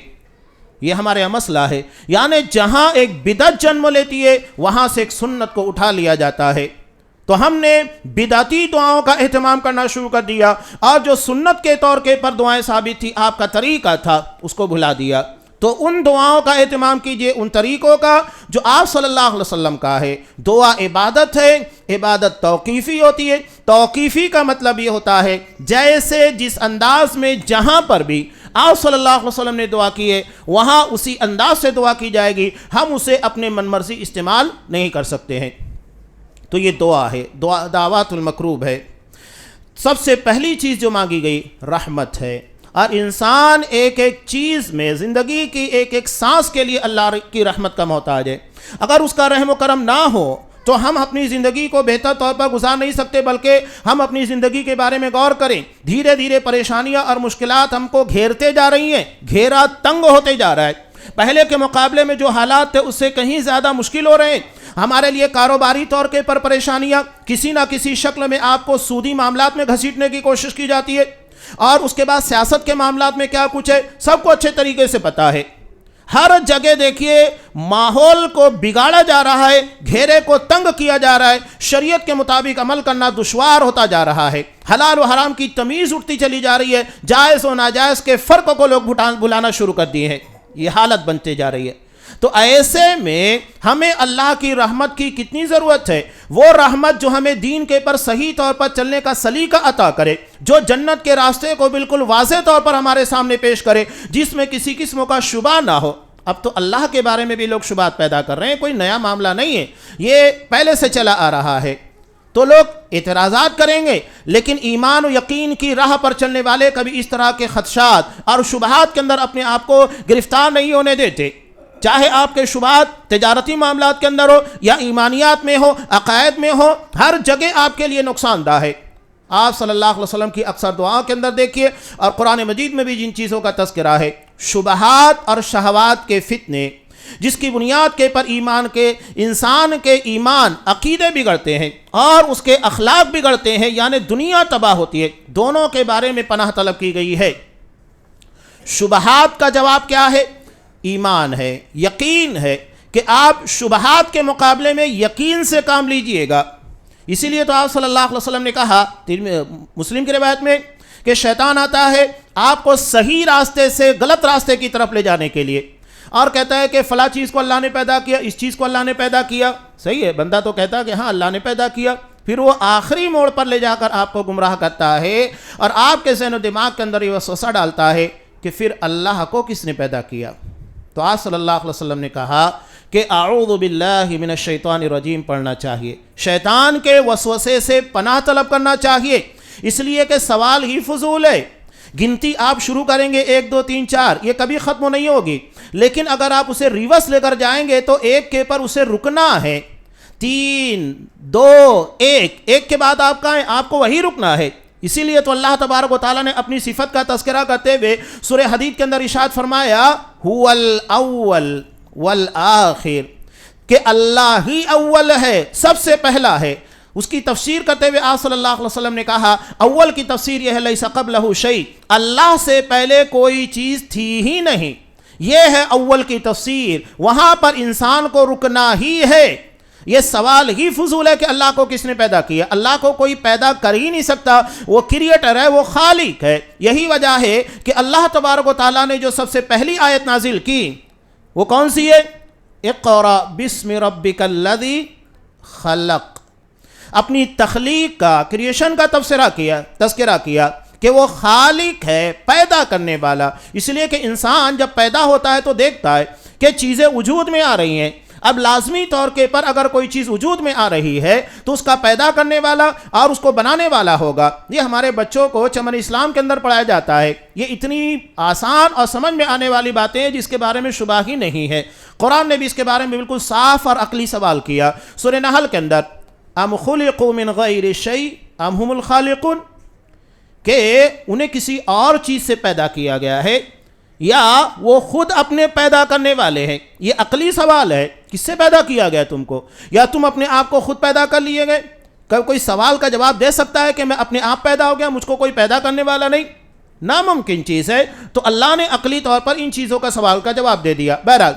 یہ ہمارے یہاں مسئلہ ہے، یعنی جہاں ایک بدعت جنم لیتی ہے وہاں سے ایک سنت کو اٹھا لیا جاتا ہے۔ تو ہم نے بدعتی دعاؤں کا اہتمام کرنا شروع کر دیا، اور جو سنت کے طور کے پر دعائیں ثابت تھی، آپ کا طریقہ تھا، اس کو بھلا دیا۔ تو ان دعاؤں کا اہتمام کیجئے، ان طریقوں کا جو آپ صلی اللہ علیہ وسلم کا ہے۔ دعا عبادت ہے، عبادت توقیفی ہوتی ہے۔ توقیفی کا مطلب یہ ہوتا ہے جیسے جس انداز میں جہاں پر بھی آپ صلی اللہ علیہ وسلم نے دعا کی ہے وہاں اسی انداز سے دعا کی جائے گی، ہم اسے اپنے من مرضی استعمال نہیں کر سکتے ہیں۔ تو یہ دعا ہے، دعوات المکروب ہے۔ سب سے پہلی چیز جو مانگی گئی رحمت ہے، اور انسان ایک ایک چیز میں زندگی کی ایک ایک سانس کے لیے اللہ کی رحمت کا محتاج ہے۔ اگر اس کا رحم و کرم نہ ہو تو ہم اپنی زندگی کو بہتر طور پر گزار نہیں سکتے، بلکہ ہم اپنی زندگی کے بارے میں غور کریں۔ دھیرے دھیرے پریشانیاں اور مشکلات ہم کو گھیرتے جا رہی ہیں، گھیرا تنگ ہوتے جا رہا ہے۔ پہلے کے مقابلے میں جو حالات تھے اس سے کہیں زیادہ مشکل ہو رہے ہیں۔ ہمارے لیے کاروباری طور کے پر پریشانیاں کسی نہ کسی شکل میں آپ کو سودی معاملات میں گھسیٹنے کی کوشش کی جاتی ہے، اور اس کے بعد سیاست کے معاملات میں کیا کچھ ہے سب کو اچھے طریقے سے پتا ہے۔ ہر جگہ دیکھیے ماحول کو بگاڑا جا رہا ہے، گھیرے کو تنگ کیا جا رہا ہے، شریعت کے مطابق عمل کرنا دشوار ہوتا جا رہا ہے، حلال و حرام کی تمیز اٹھتی چلی جا رہی ہے، جائز و ناجائز کے فرق کو لوگ بلانا شروع کر دیے ہیں، یہ حالت بنتے جا رہی ہے۔ تو ایسے میں ہمیں اللہ کی رحمت کی کتنی ضرورت ہے، وہ رحمت جو ہمیں دین کے پر صحیح طور پر چلنے کا سلیقہ عطا کرے، جو جنت کے راستے کو بالکل واضح طور پر ہمارے سامنے پیش کرے، جس میں کسی قسم کا شبہ نہ ہو۔ اب تو اللہ کے بارے میں بھی لوگ شبہات پیدا کر رہے ہیں، کوئی نیا معاملہ نہیں ہے، یہ پہلے سے چلا آ رہا ہے۔ تو لوگ اعتراضات کریں گے، لیکن ایمان و یقین کی راہ پر چلنے والے کبھی اس طرح کے خدشات اور شبہات کے اندر اپنے آپ کو گرفتار نہیں ہونے دیتے، چاہے آپ کے شبہات تجارتی معاملات کے اندر ہو یا ایمانیات میں ہو، عقائد میں ہو، ہر جگہ آپ کے لیے نقصان دہ ہے۔ آپ صلی اللہ علیہ وسلم کی اکثر دعاؤں کے اندر دیکھیے، اور قرآن مجید میں بھی جن چیزوں کا تذکرہ ہے، شبہات اور شہوات کے فتنے، جس کی بنیاد کے پر انسان کے ایمان عقیدے بگڑتے ہیں اور اس کے اخلاق بگڑتے ہیں، یعنی دنیا تباہ ہوتی ہے، دونوں کے بارے میں پناہ طلب کی گئی ہے۔ شبہات کا جواب کیا ہے؟ ایمان ہے، یقین ہے، کہ آپ شبہات کے مقابلے میں یقین سے کام لیجئے گا۔ اسی لیے تو آپ صلی اللہ علیہ وسلم نے کہا مسلم کی روایت میں کہ شیطان آتا ہے آپ کو صحیح راستے سے غلط راستے کی طرف لے جانے کے لیے، اور کہتا ہے کہ فلاں چیز کو اللہ نے پیدا کیا، اس چیز کو اللہ نے پیدا کیا۔ صحیح ہے، بندہ تو کہتا ہے کہ ہاں اللہ نے پیدا کیا، پھر وہ آخری موڑ پر لے جا کر آپ کو گمراہ کرتا ہے، اور آپ کے ذہن و دماغ کے اندر یہ وسوسہ ڈالتا ہے کہ پھر اللہ کو کس نے پیدا کیا۔ تو آپ صلی اللہ علیہ وسلم نے کہا کہ اعوذ باللہ من الشیطان الرجیم پڑھنا چاہیے، شیطان کے وسوسے سے پناہ طلب کرنا چاہیے، اس لیے کہ سوال ہی فضول ہے۔ گنتی آپ شروع کریں گے 1 2 3 4، یہ کبھی ختم نہیں ہوگی، لیکن اگر آپ اسے ریورس لے کر جائیں گے تو 1 کے پر اسے رکنا ہے، 3 2 1، 1 کے بعد آپ کا ہے، آپ کو وہی رکنا ہے۔ اسی لیے تو اللہ تبارک و تعالیٰ نے اپنی صفت کا تذکرہ کرتے ہوئے سورہ حدید کے اندر ارشاد فرمایا هو الاول والآخر، کہ اللہ ہی اول ہے، سب سے پہلا ہے۔ اس کی تفسیر کرتے ہوئے آپ صلی اللہ علیہ وسلم نے کہا اول کی تفسیر یہ ہے لیس قبلہ شیء، اللہ سے پہلے کوئی چیز تھی ہی نہیں، یہ ہے اول کی تفسیر۔ وہاں پر انسان کو رکنا ہی ہے۔ یہ سوال ہی فضول ہے کہ اللہ کو کس نے پیدا کیا؟ اللہ کو کوئی پیدا کر ہی نہیں سکتا، وہ کریٹر ہے، وہ خالق ہے۔ یہی وجہ ہے کہ اللہ تبارک و تعالیٰ نے جو سب سے پہلی آیت نازل کی وہ کون سی ہے؟ اقرأ بسم ربک الذی خلق، اپنی تخلیق کا، کریشن کا تذکرہ کیا کہ وہ خالق ہے، پیدا کرنے والا۔ اس لیے کہ انسان جب پیدا ہوتا ہے تو دیکھتا ہے کہ چیزیں وجود میں آ رہی ہیں۔ اب لازمی طور کے پر اگر کوئی چیز وجود میں آ رہی ہے تو اس کا پیدا کرنے والا اور اس کو بنانے والا ہوگا۔ یہ ہمارے بچوں کو چمن اسلام کے اندر پڑھایا جاتا ہے۔ یہ اتنی آسان اور سمجھ میں آنے والی باتیں ہیں جس کے بارے میں شبہ ہی نہیں ہے۔ قرآن نے بھی اس کے بارے میں بالکل صاف اور عقلی سوال کیا۔ سورہ نحل کے اندر ام خلقوا من غیر شیء ام هم الخالقون، کہ انہیں کسی اور چیز سے پیدا کیا گیا ہے یا وہ خود اپنے پیدا کرنے والے ہیں۔ یہ عقلی سوال ہے، کس سے پیدا کیا گیا تم کو؟ یا تم اپنے آپ کو خود پیدا کر لیے گئے؟ کوئی سوال کا جواب دے سکتا ہے کہ میں اپنے آپ پیدا ہو گیا، مجھ کو کوئی پیدا کرنے والا نہیں؟ ناممکن چیز ہے۔ تو اللہ نے عقلی طور پر ان چیزوں کا سوال کا جواب دے دیا۔ بہرحال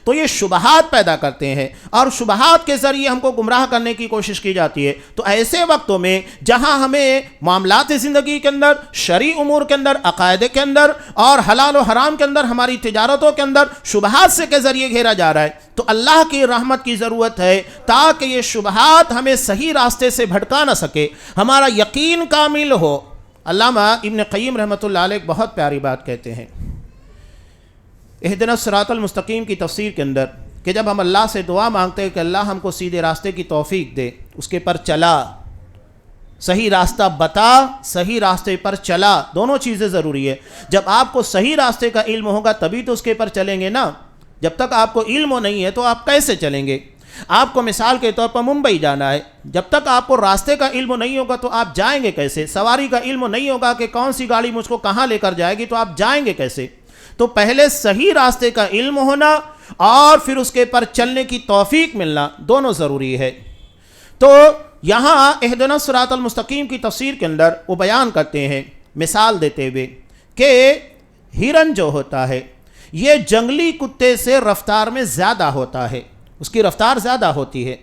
تو یہ شبہات پیدا کرتے ہیں اور شبہات کے ذریعے ہم کو گمراہ کرنے کی کوشش کی جاتی ہے۔ تو ایسے وقتوں میں جہاں ہمیں معاملات زندگی کے اندر، شرعی امور کے اندر، عقائد کے اندر اور حلال و حرام کے اندر، ہماری تجارتوں کے اندر شبہات سے کے ذریعے گھیرا جا رہا ہے، تو اللہ کی رحمت کی ضرورت ہے تاکہ یہ شبہات ہمیں صحیح راستے سے بھٹکا نہ سکے، ہمارا یقین کامل ہو۔ علامہ ابن قیم رحمۃ اللہ علیہ ایک بہت پیاری بات کہتے ہیں اہدنا الصراط المستقیم کی تفسیر کے اندر، کہ جب ہم اللہ سے دعا مانگتے ہیں کہ اللہ ہم کو سیدھے راستے کی توفیق دے، اس کے پر چلا، صحیح راستہ بتا، صحیح راستے پر چلا، دونوں چیزیں ضروری ہے۔ جب آپ کو صحیح راستے کا علم ہوگا تبھی تو اس کے پر چلیں گے نا۔ جب تک آپ کو علم نہیں ہے تو آپ کیسے چلیں گے؟ آپ کو مثال کے طور پر ممبئی جانا ہے، جب تک آپ کو راستے کا علم نہیں ہوگا تو آپ جائیں گے کیسے؟ سواری کا علم نہیں ہوگا کہ کون سی گاڑی مجھ کو کہاں لے کر جائے گی تو آپ جائیں گے کیسے؟ تو پہلے صحیح راستے کا علم ہونا اور پھر اس کے پر چلنے کی توفیق ملنا، دونوں ضروری ہے۔ تو یہاں اہدنا الصراط المستقیم کی تفسیر کے اندر وہ بیان کرتے ہیں مثال دیتے ہوئے کہ ہرن جو ہوتا ہے یہ جنگلی کتے سے رفتار میں زیادہ ہوتا ہے، اس کی رفتار زیادہ ہوتی ہے،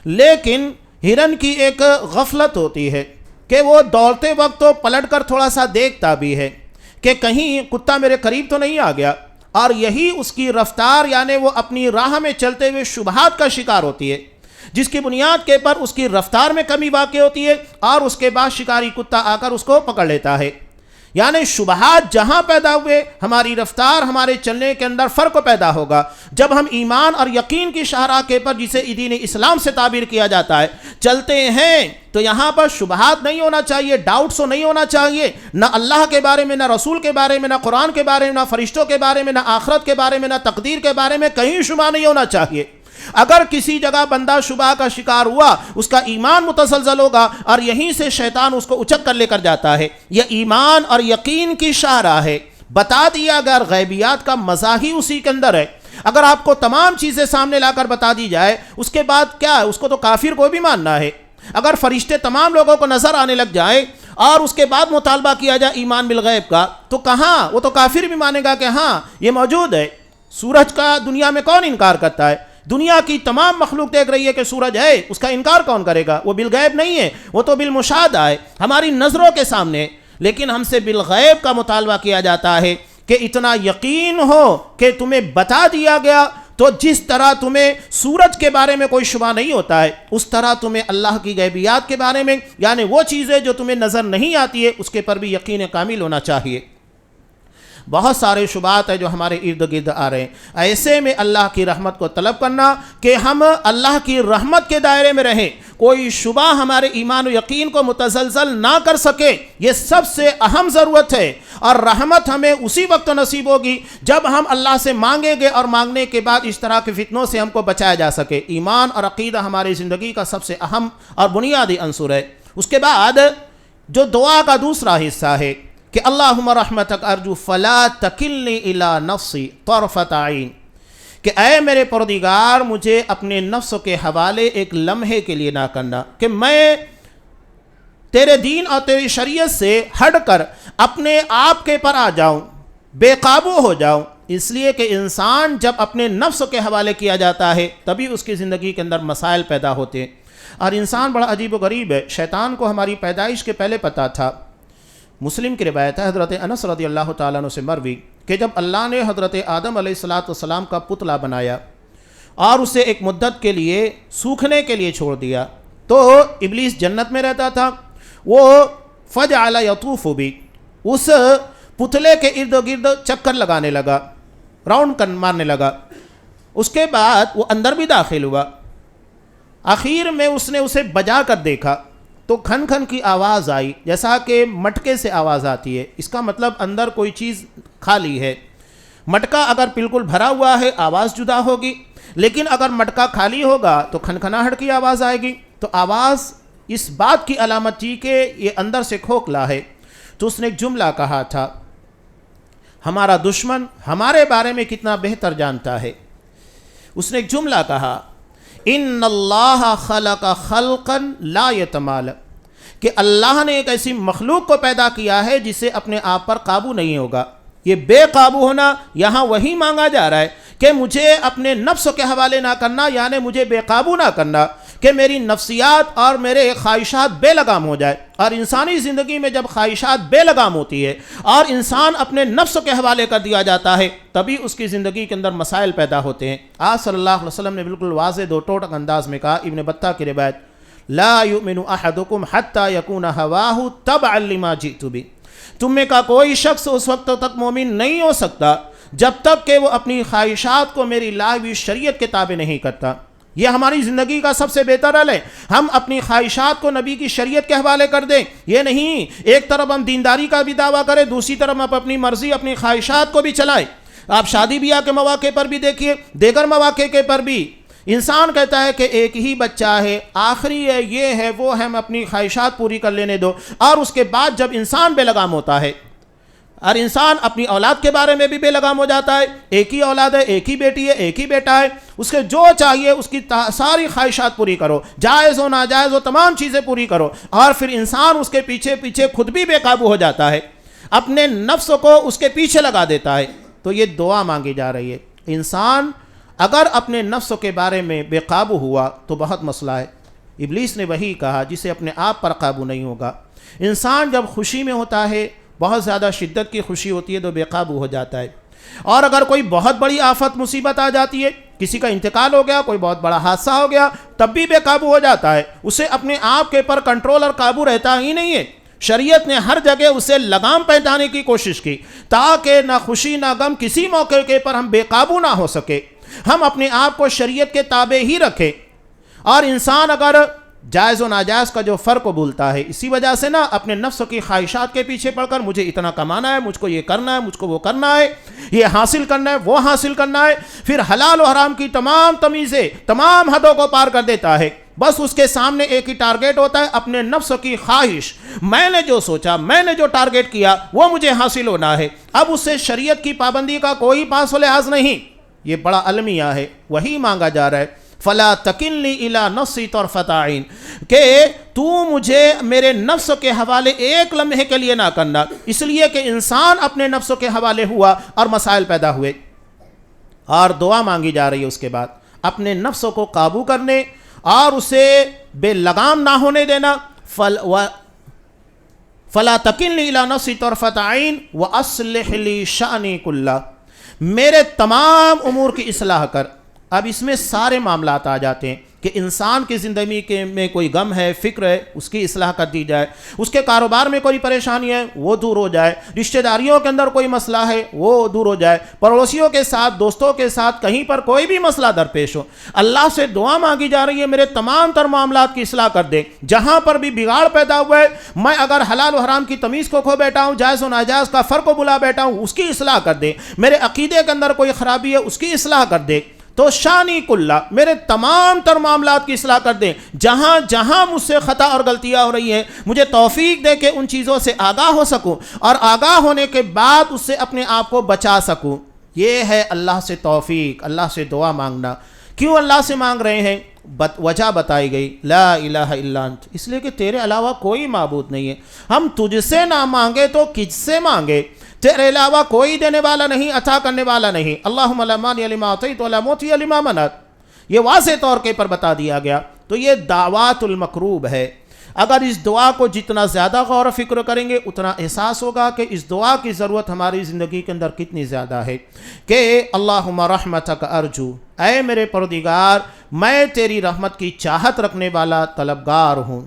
لیکن ہرن کی ایک غفلت ہوتی ہے کہ وہ دوڑتے وقت تو پلٹ کر تھوڑا سا دیکھتا بھی ہے کہ کہیں کتا میرے قریب تو نہیں آ گیا، اور یہی اس کی رفتار، یعنی وہ اپنی راہ میں چلتے ہوئے شبہات کا شکار ہوتی ہے، جس کی بنیاد کے پر اس کی رفتار میں کمی واقع ہوتی ہے اور اس کے بعد شکاری کتا آ کر اس کو پکڑ لیتا ہے۔ یعنی شبہات جہاں پیدا ہوئے ہماری رفتار، ہمارے چلنے کے اندر فرق پیدا ہوگا۔ جب ہم ایمان اور یقین کی شاہراہ کے پر، جسے دین اسلام سے تعبیر کیا جاتا ہے، چلتے ہیں تو یہاں پر شبہات نہیں ہونا چاہیے، ڈاؤٹس نہیں ہونا چاہیے، نہ اللہ کے بارے میں، نہ رسول کے بارے میں، نہ قرآن کے بارے میں، نہ فرشتوں کے بارے میں، نہ آخرت کے بارے میں، نہ تقدیر کے بارے میں کہیں شبہ نہیں ہونا چاہیے۔ اگر کسی جگہ بندہ شبہ کا شکار ہوا، اس کا ایمان متزلزل ہوگا اور یہیں سے شیطان اس کو اچک کر لے کر جاتا ہے۔ یہ ایمان اور یقین کی شاہراہ ہے۔ بتا دیا اگر غیبیات کا مزہ ہی اسی کے اندر ہے۔ اگر آپ کو تمام چیزیں سامنے لا کر بتا دی جائے، اس کے بعد کیا ہے؟ اس کو تو کافر کو بھی ماننا ہے۔ اگر فرشتے تمام لوگوں کو نظر آنے لگ جائیں اور اس کے بعد مطالبہ کیا جائے ایمان بالغیب کا، تو کہاں؟ وہ تو کافر بھی مانے گا کہ ہاں یہ موجود ہے۔ سورج کا دنیا میں کون انکار کرتا ہے؟ دنیا کی تمام مخلوق دیکھ رہی ہے کہ سورج ہے، اس کا انکار کون کرے گا؟ وہ بالغیب نہیں ہے، وہ تو بالمشاہدہ ہے، ہماری نظروں کے سامنے۔ لیکن ہم سے بالغیب کا مطالبہ کیا جاتا ہے کہ اتنا یقین ہو کہ تمہیں بتا دیا گیا، تو جس طرح تمہیں سورج کے بارے میں کوئی شبہ نہیں ہوتا ہے، اس طرح تمہیں اللہ کی غیبیات کے بارے میں، یعنی وہ چیزیں جو تمہیں نظر نہیں آتی ہے، اس کے پر بھی یقین کامل ہونا چاہیے۔ بہت سارے شبہات ہیں جو ہمارے ارد گرد آ رہے ہیں۔ ایسے میں اللہ کی رحمت کو طلب کرنا کہ ہم اللہ کی رحمت کے دائرے میں رہیں، کوئی شبہ ہمارے ایمان و یقین کو متزلزل نہ کر سکے، یہ سب سے اہم ضرورت ہے۔ اور رحمت ہمیں اسی وقت نصیب ہوگی جب ہم اللہ سے مانگیں گے، اور مانگنے کے بعد اس طرح کے فتنوں سے ہم کو بچایا جا سکے۔ ایمان اور عقیدہ ہماری زندگی کا سب سے اہم اور بنیادی عنصر ہے۔ اس کے بعد جو دعا کا دوسرا حصہ ہے کہ اللہم رحمتک ارجو فلا تکلنی الی نفسی طرفۃ عین، کہ اے میرے پروردگار مجھے اپنے نفس کے حوالے ایک لمحے کے لیے نہ کرنا، کہ میں تیرے دین اور تیری شریعت سے ہٹ کر اپنے آپ کے پر آ جاؤں، بے قابو ہو جاؤں۔ اس لیے کہ انسان جب اپنے نفس کے حوالے کیا جاتا ہے تبھی اس کی زندگی کے اندر مسائل پیدا ہوتے ہیں۔ اور انسان بڑا عجیب و غریب ہے، شیطان کو ہماری پیدائش کے پہلے پتہ تھا۔ مسلم کی روایت ہے حضرت انس رضی اللہ تعالیٰ عنہ سے مروی کہ جب اللہ نے حضرت آدم علیہ السلام کا پتلا بنایا اور اسے ایک مدت کے لیے سوکھنے کے لیے چھوڑ دیا، تو ابلیس جنت میں رہتا تھا، وہ فجعل یطوف بی، اس پتلے کے ارد گرد چکر لگانے لگا، راؤنڈ مارنے لگا۔ اس کے بعد وہ اندر بھی داخل ہوا، آخر میں اس نے اسے بجا کر دیکھا تو کھن کھن کی آواز آئی، جیسا کہ مٹکے سے آواز آتی ہے۔ اس کا مطلب اندر کوئی چیز خالی ہے۔ مٹکا اگر بالکل بھرا ہوا ہے آواز جدا ہوگی، لیکن اگر مٹکا خالی ہوگا تو کھنکھناہٹ کی آواز آئے گی۔ تو آواز اس بات کی علامت تھی کہ یہ اندر سے کھوکھلا ہے۔ تو اس نے ایک جملہ کہا تھا، ہمارا دشمن ہمارے بارے میں کتنا بہتر جانتا ہے۔ اس نے ایک جملہ کہا، ان اللہ خلق خلقا لا یتمال، کہ اللہ نے ایک ایسی مخلوق کو پیدا کیا ہے جسے اپنے آپ پر قابو نہیں ہوگا۔ یہ بے قابو ہونا یہاں وہی مانگا جا رہا ہے کہ مجھے اپنے نفس کے حوالے نہ کرنا، یعنی مجھے بے قابو نہ کرنا، کہ میری نفسیات اور میرے خواہشات بے لگام ہو جائے۔ اور انسانی زندگی میں جب خواہشات بے لگام ہوتی ہے اور انسان اپنے نفس کے حوالے کر دیا جاتا ہے تبھی اس کی زندگی کے اندر مسائل پیدا ہوتے ہیں۔ آپ صلی اللہ علیہ وسلم نے بالکل واضح دو ٹوٹک انداز میں کہا، ابن بطہ کی روایت، لا یؤمن احدکم حتی یکون ہواہ تبعا لما جئت بہ، تم میں کا کوئی شخص اس وقت تک مومن نہیں ہو سکتا جب تک کہ وہ اپنی خواہشات کو میری لائی ہوئی شریعت کے تابع نہیں کرتا۔ یہ ہماری زندگی کا سب سے بہتر حل ہے، ہم اپنی خواہشات کو نبی کی شریعت کے حوالے کر دیں۔ یہ نہیں ایک طرف ہم دینداری کا بھی دعویٰ کریں، دوسری طرف ہم اپنی مرضی اپنی خواہشات کو بھی چلائیں۔ آپ شادی بیاہ کے مواقع پر بھی دیکھیے، دیگر مواقع کے پر بھی انسان کہتا ہے کہ ایک ہی بچہ ہے، آخری ہے، یہ ہے وہ ہے، ہم اپنی خواہشات پوری کر لینے دو۔ اور اس کے بعد جب انسان بے لگام ہوتا ہے اور انسان اپنی اولاد کے بارے میں بھی بے لگام ہو جاتا ہے، ایک ہی اولاد ہے، ایک ہی بیٹی ہے، ایک ہی بیٹا ہے، اس کے جو چاہیے اس کی ساری خواہشات پوری کرو، جائز ہو ناجائز ہو تمام چیزیں پوری کرو، اور پھر انسان اس کے پیچھے پیچھے خود بھی بے قابو ہو جاتا ہے، اپنے نفس کو اس کے پیچھے لگا دیتا ہے۔ تو یہ دعا مانگی جا رہی ہے۔ انسان اگر اپنے نفس کے بارے میں بے قابو ہوا تو بہت مسئلہ ہے۔ ابلیس نے وہی کہا، جسے اپنے آپ پر قابو نہیں ہوگا۔ انسان جب خوشی میں ہوتا ہے، بہت زیادہ شدت کی خوشی ہوتی ہے تو بے قابو ہو جاتا ہے، اور اگر کوئی بہت بڑی آفت مصیبت آ جاتی ہے، کسی کا انتقال ہو گیا، کوئی بہت بڑا حادثہ ہو گیا، تب بھی بے قابو ہو جاتا ہے، اسے اپنے آپ کے پر کنٹرول اور قابو رہتا ہی نہیں ہے۔ شریعت نے ہر جگہ اسے لگام پہنانے کی کوشش کی تاکہ نہ خوشی نہ غم کسی موقع کے پر ہم بے قابو نہ ہو سکے، ہم اپنے آپ کو شریعت کے تابع ہی رکھیں۔ اور انسان اگر جائز و ناجائز کا جو فرق بھولتا ہے، اسی وجہ سے نا اپنے نفس کی خواہشات کے پیچھے پڑ کر مجھے اتنا کمانا ہے، مجھ کو یہ کرنا ہے، مجھ کو وہ کرنا ہے، یہ حاصل کرنا ہے، وہ حاصل کرنا ہے، پھر حلال و حرام کی تمام تمیزیں تمام حدوں کو پار کر دیتا ہے۔ بس اس کے سامنے ایک ہی ٹارگیٹ ہوتا ہے، اپنے نفس کی خواہش، میں نے جو سوچا، میں نے جو ٹارگیٹ کیا وہ مجھے حاصل ہونا ہے۔ اب اس سے شریعت کی پابندی کا کوئی پاس و لحاظ نہیں۔ یہ بڑا المیہ ہے، وہی مانگا جا رہا ہے، فلا تکلنی الی نفسی طرفۃ عین، کہ تو مجھے میرے نفس کے حوالے ایک لمحے کے لیے نہ کرنا۔ اس لیے کہ انسان اپنے نفس کے حوالے ہوا اور مسائل پیدا ہوئے، اور دعا مانگی جا رہی ہے اس کے بعد اپنے نفس کو قابو کرنے اور اسے بے لگام نہ ہونے دینا۔ فلا تکلنی الی نفسی طرفۃ عین واصلح لی شأنی کلہ، میرے تمام امور کی اصلاح کر۔ اب اس میں سارے معاملات آ جاتے ہیں، کہ انسان کی زندگی میں کوئی غم ہے، فکر ہے، اس کی اصلاح کر دی جائے، اس کے کاروبار میں کوئی پریشانی ہے وہ دور ہو جائے، رشتہ داریوں کے اندر کوئی مسئلہ ہے وہ دور ہو جائے، پڑوسیوں کے ساتھ، دوستوں کے ساتھ کہیں پر کوئی بھی مسئلہ درپیش ہو، اللہ سے دعا مانگی جا رہی ہے میرے تمام تر معاملات کی اصلاح کر دے۔ جہاں پر بھی بگاڑ پیدا ہوا ہے، میں اگر حلال و حرام کی تمیز کو کھو بیٹھا ہوں، جائز و ناجائز کا فرق کو بلا بیٹھا ہوں، اس کی اصلاح کر دے۔ میرے عقیدے کے اندر کوئی خرابی ہے اس کی اصلاح کر دے۔ تو شانی کلّا، میرے تمام تر معاملات کی اصلاح کر دیں۔ جہاں جہاں مجھ سے خطا اور غلطیاں ہو رہی ہیں، مجھے توفیق دے کہ ان چیزوں سے آگاہ ہو سکوں، اور آگاہ ہونے کے بعد اس سے اپنے آپ کو بچا سکوں۔ یہ ہے اللہ سے توفیق، اللہ سے دعا مانگنا۔ کیوں اللہ سے مانگ رہے ہیں؟ وجہ بتائی گئی، لا الہ الا انت، اس لیے کہ تیرے علاوہ کوئی معبود نہیں ہے۔ ہم تجھ سے نہ مانگے تو کس سے مانگے؟ تیرے علاوہ کوئی دینے والا نہیں، عطا کرنے والا نہیں۔ اللہم لا مانع لما اعطیت ولا معطی لما منعت، یہ واضح طور پر بتا دیا گیا۔ تو یہ دعوات المکروب ہے۔ اگر اس دعا کو جتنا زیادہ غور و فکر کریں گے اتنا احساس ہوگا کہ اس دعا کی ضرورت ہماری زندگی کے اندر کتنی زیادہ ہے، کہ اللہم رحمتک ارجو، اے میرے پروردگار میں تیری رحمت کی چاہت رکھنے والا طلبگار ہوں۔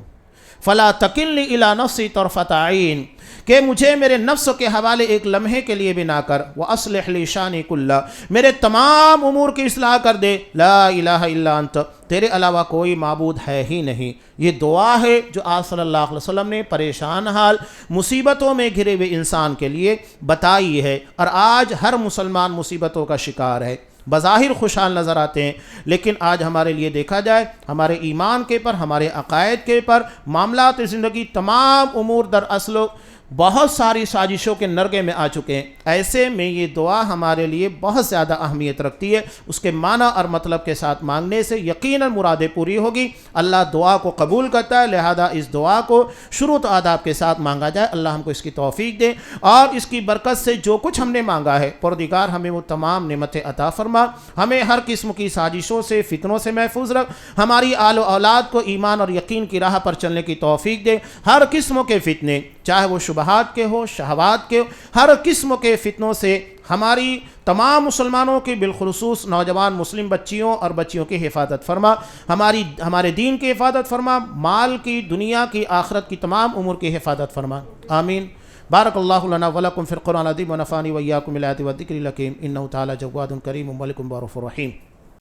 فلا تکلنی الی نفسی طرفۃ عین، کہ مجھے میرے نفس کے حوالے ایک لمحے کے لیے بھی نہ کر۔ وَأَصْلِحْ لِي شَانِي كُلَّهُ، میرے تمام امور کی اصلاح کر دے۔ لا الہ الا انت، تیرے علاوہ کوئی معبود ہے ہی نہیں۔ یہ دعا ہے جو آپ صلی اللہ علیہ وسلم نے پریشان حال، مصیبتوں میں گھرے ہوئے انسان کے لیے بتائی ہے، اور آج ہر مسلمان مصیبتوں کا شکار ہے۔ بظاہر خوشحال نظر آتے ہیں، لیکن آج ہمارے لیے دیکھا جائے، ہمارے ایمان کے پر، ہمارے عقائد کے پر، معاملات زندگی، تمام امور در اصل بہت ساری سازشوں کے نرگے میں آ چکے ہیں۔ ایسے میں یہ دعا ہمارے لیے بہت زیادہ اہمیت رکھتی ہے۔ اس کے معنی اور مطلب کے ساتھ مانگنے سے یقیناً مرادیں پوری ہوگی۔ اللہ دعا کو قبول کرتا ہے، لہذا اس دعا کو شروط و آداب کے ساتھ مانگا جائے۔ اللہ ہم کو اس کی توفیق دے، اور اس کی برکت سے جو کچھ ہم نے مانگا ہے پروردگار ہمیں وہ تمام نعمتیں عطا فرما، ہمیں ہر قسم کی سازشوں سے، فتنوں سے محفوظ رکھ، ہماری آل و اولاد کو ایمان اور یقین کی راہ پر چلنے کی توفیق دے۔ ہر قسم کے فتنے، چاہے وہ شبہات کے ہو، شہوات کے ہو، ہر قسم کے فتنوں سے ہماری تمام مسلمانوں کی، بالخصوص نوجوان مسلم بچیوں اور بچیوں کی حفاظت فرما، ہمارے دین کی حفاظت فرما، مال کی، دنیا کی، آخرت کی تمام امور کی حفاظت فرما، آمین۔ بارک اللہ لنا ولکم فی القرآن العظیم ونفعنی وإیاکم بالآیات والذکر الحکیم، انہ تعالی جواد کریم ملک رؤوف رحیم۔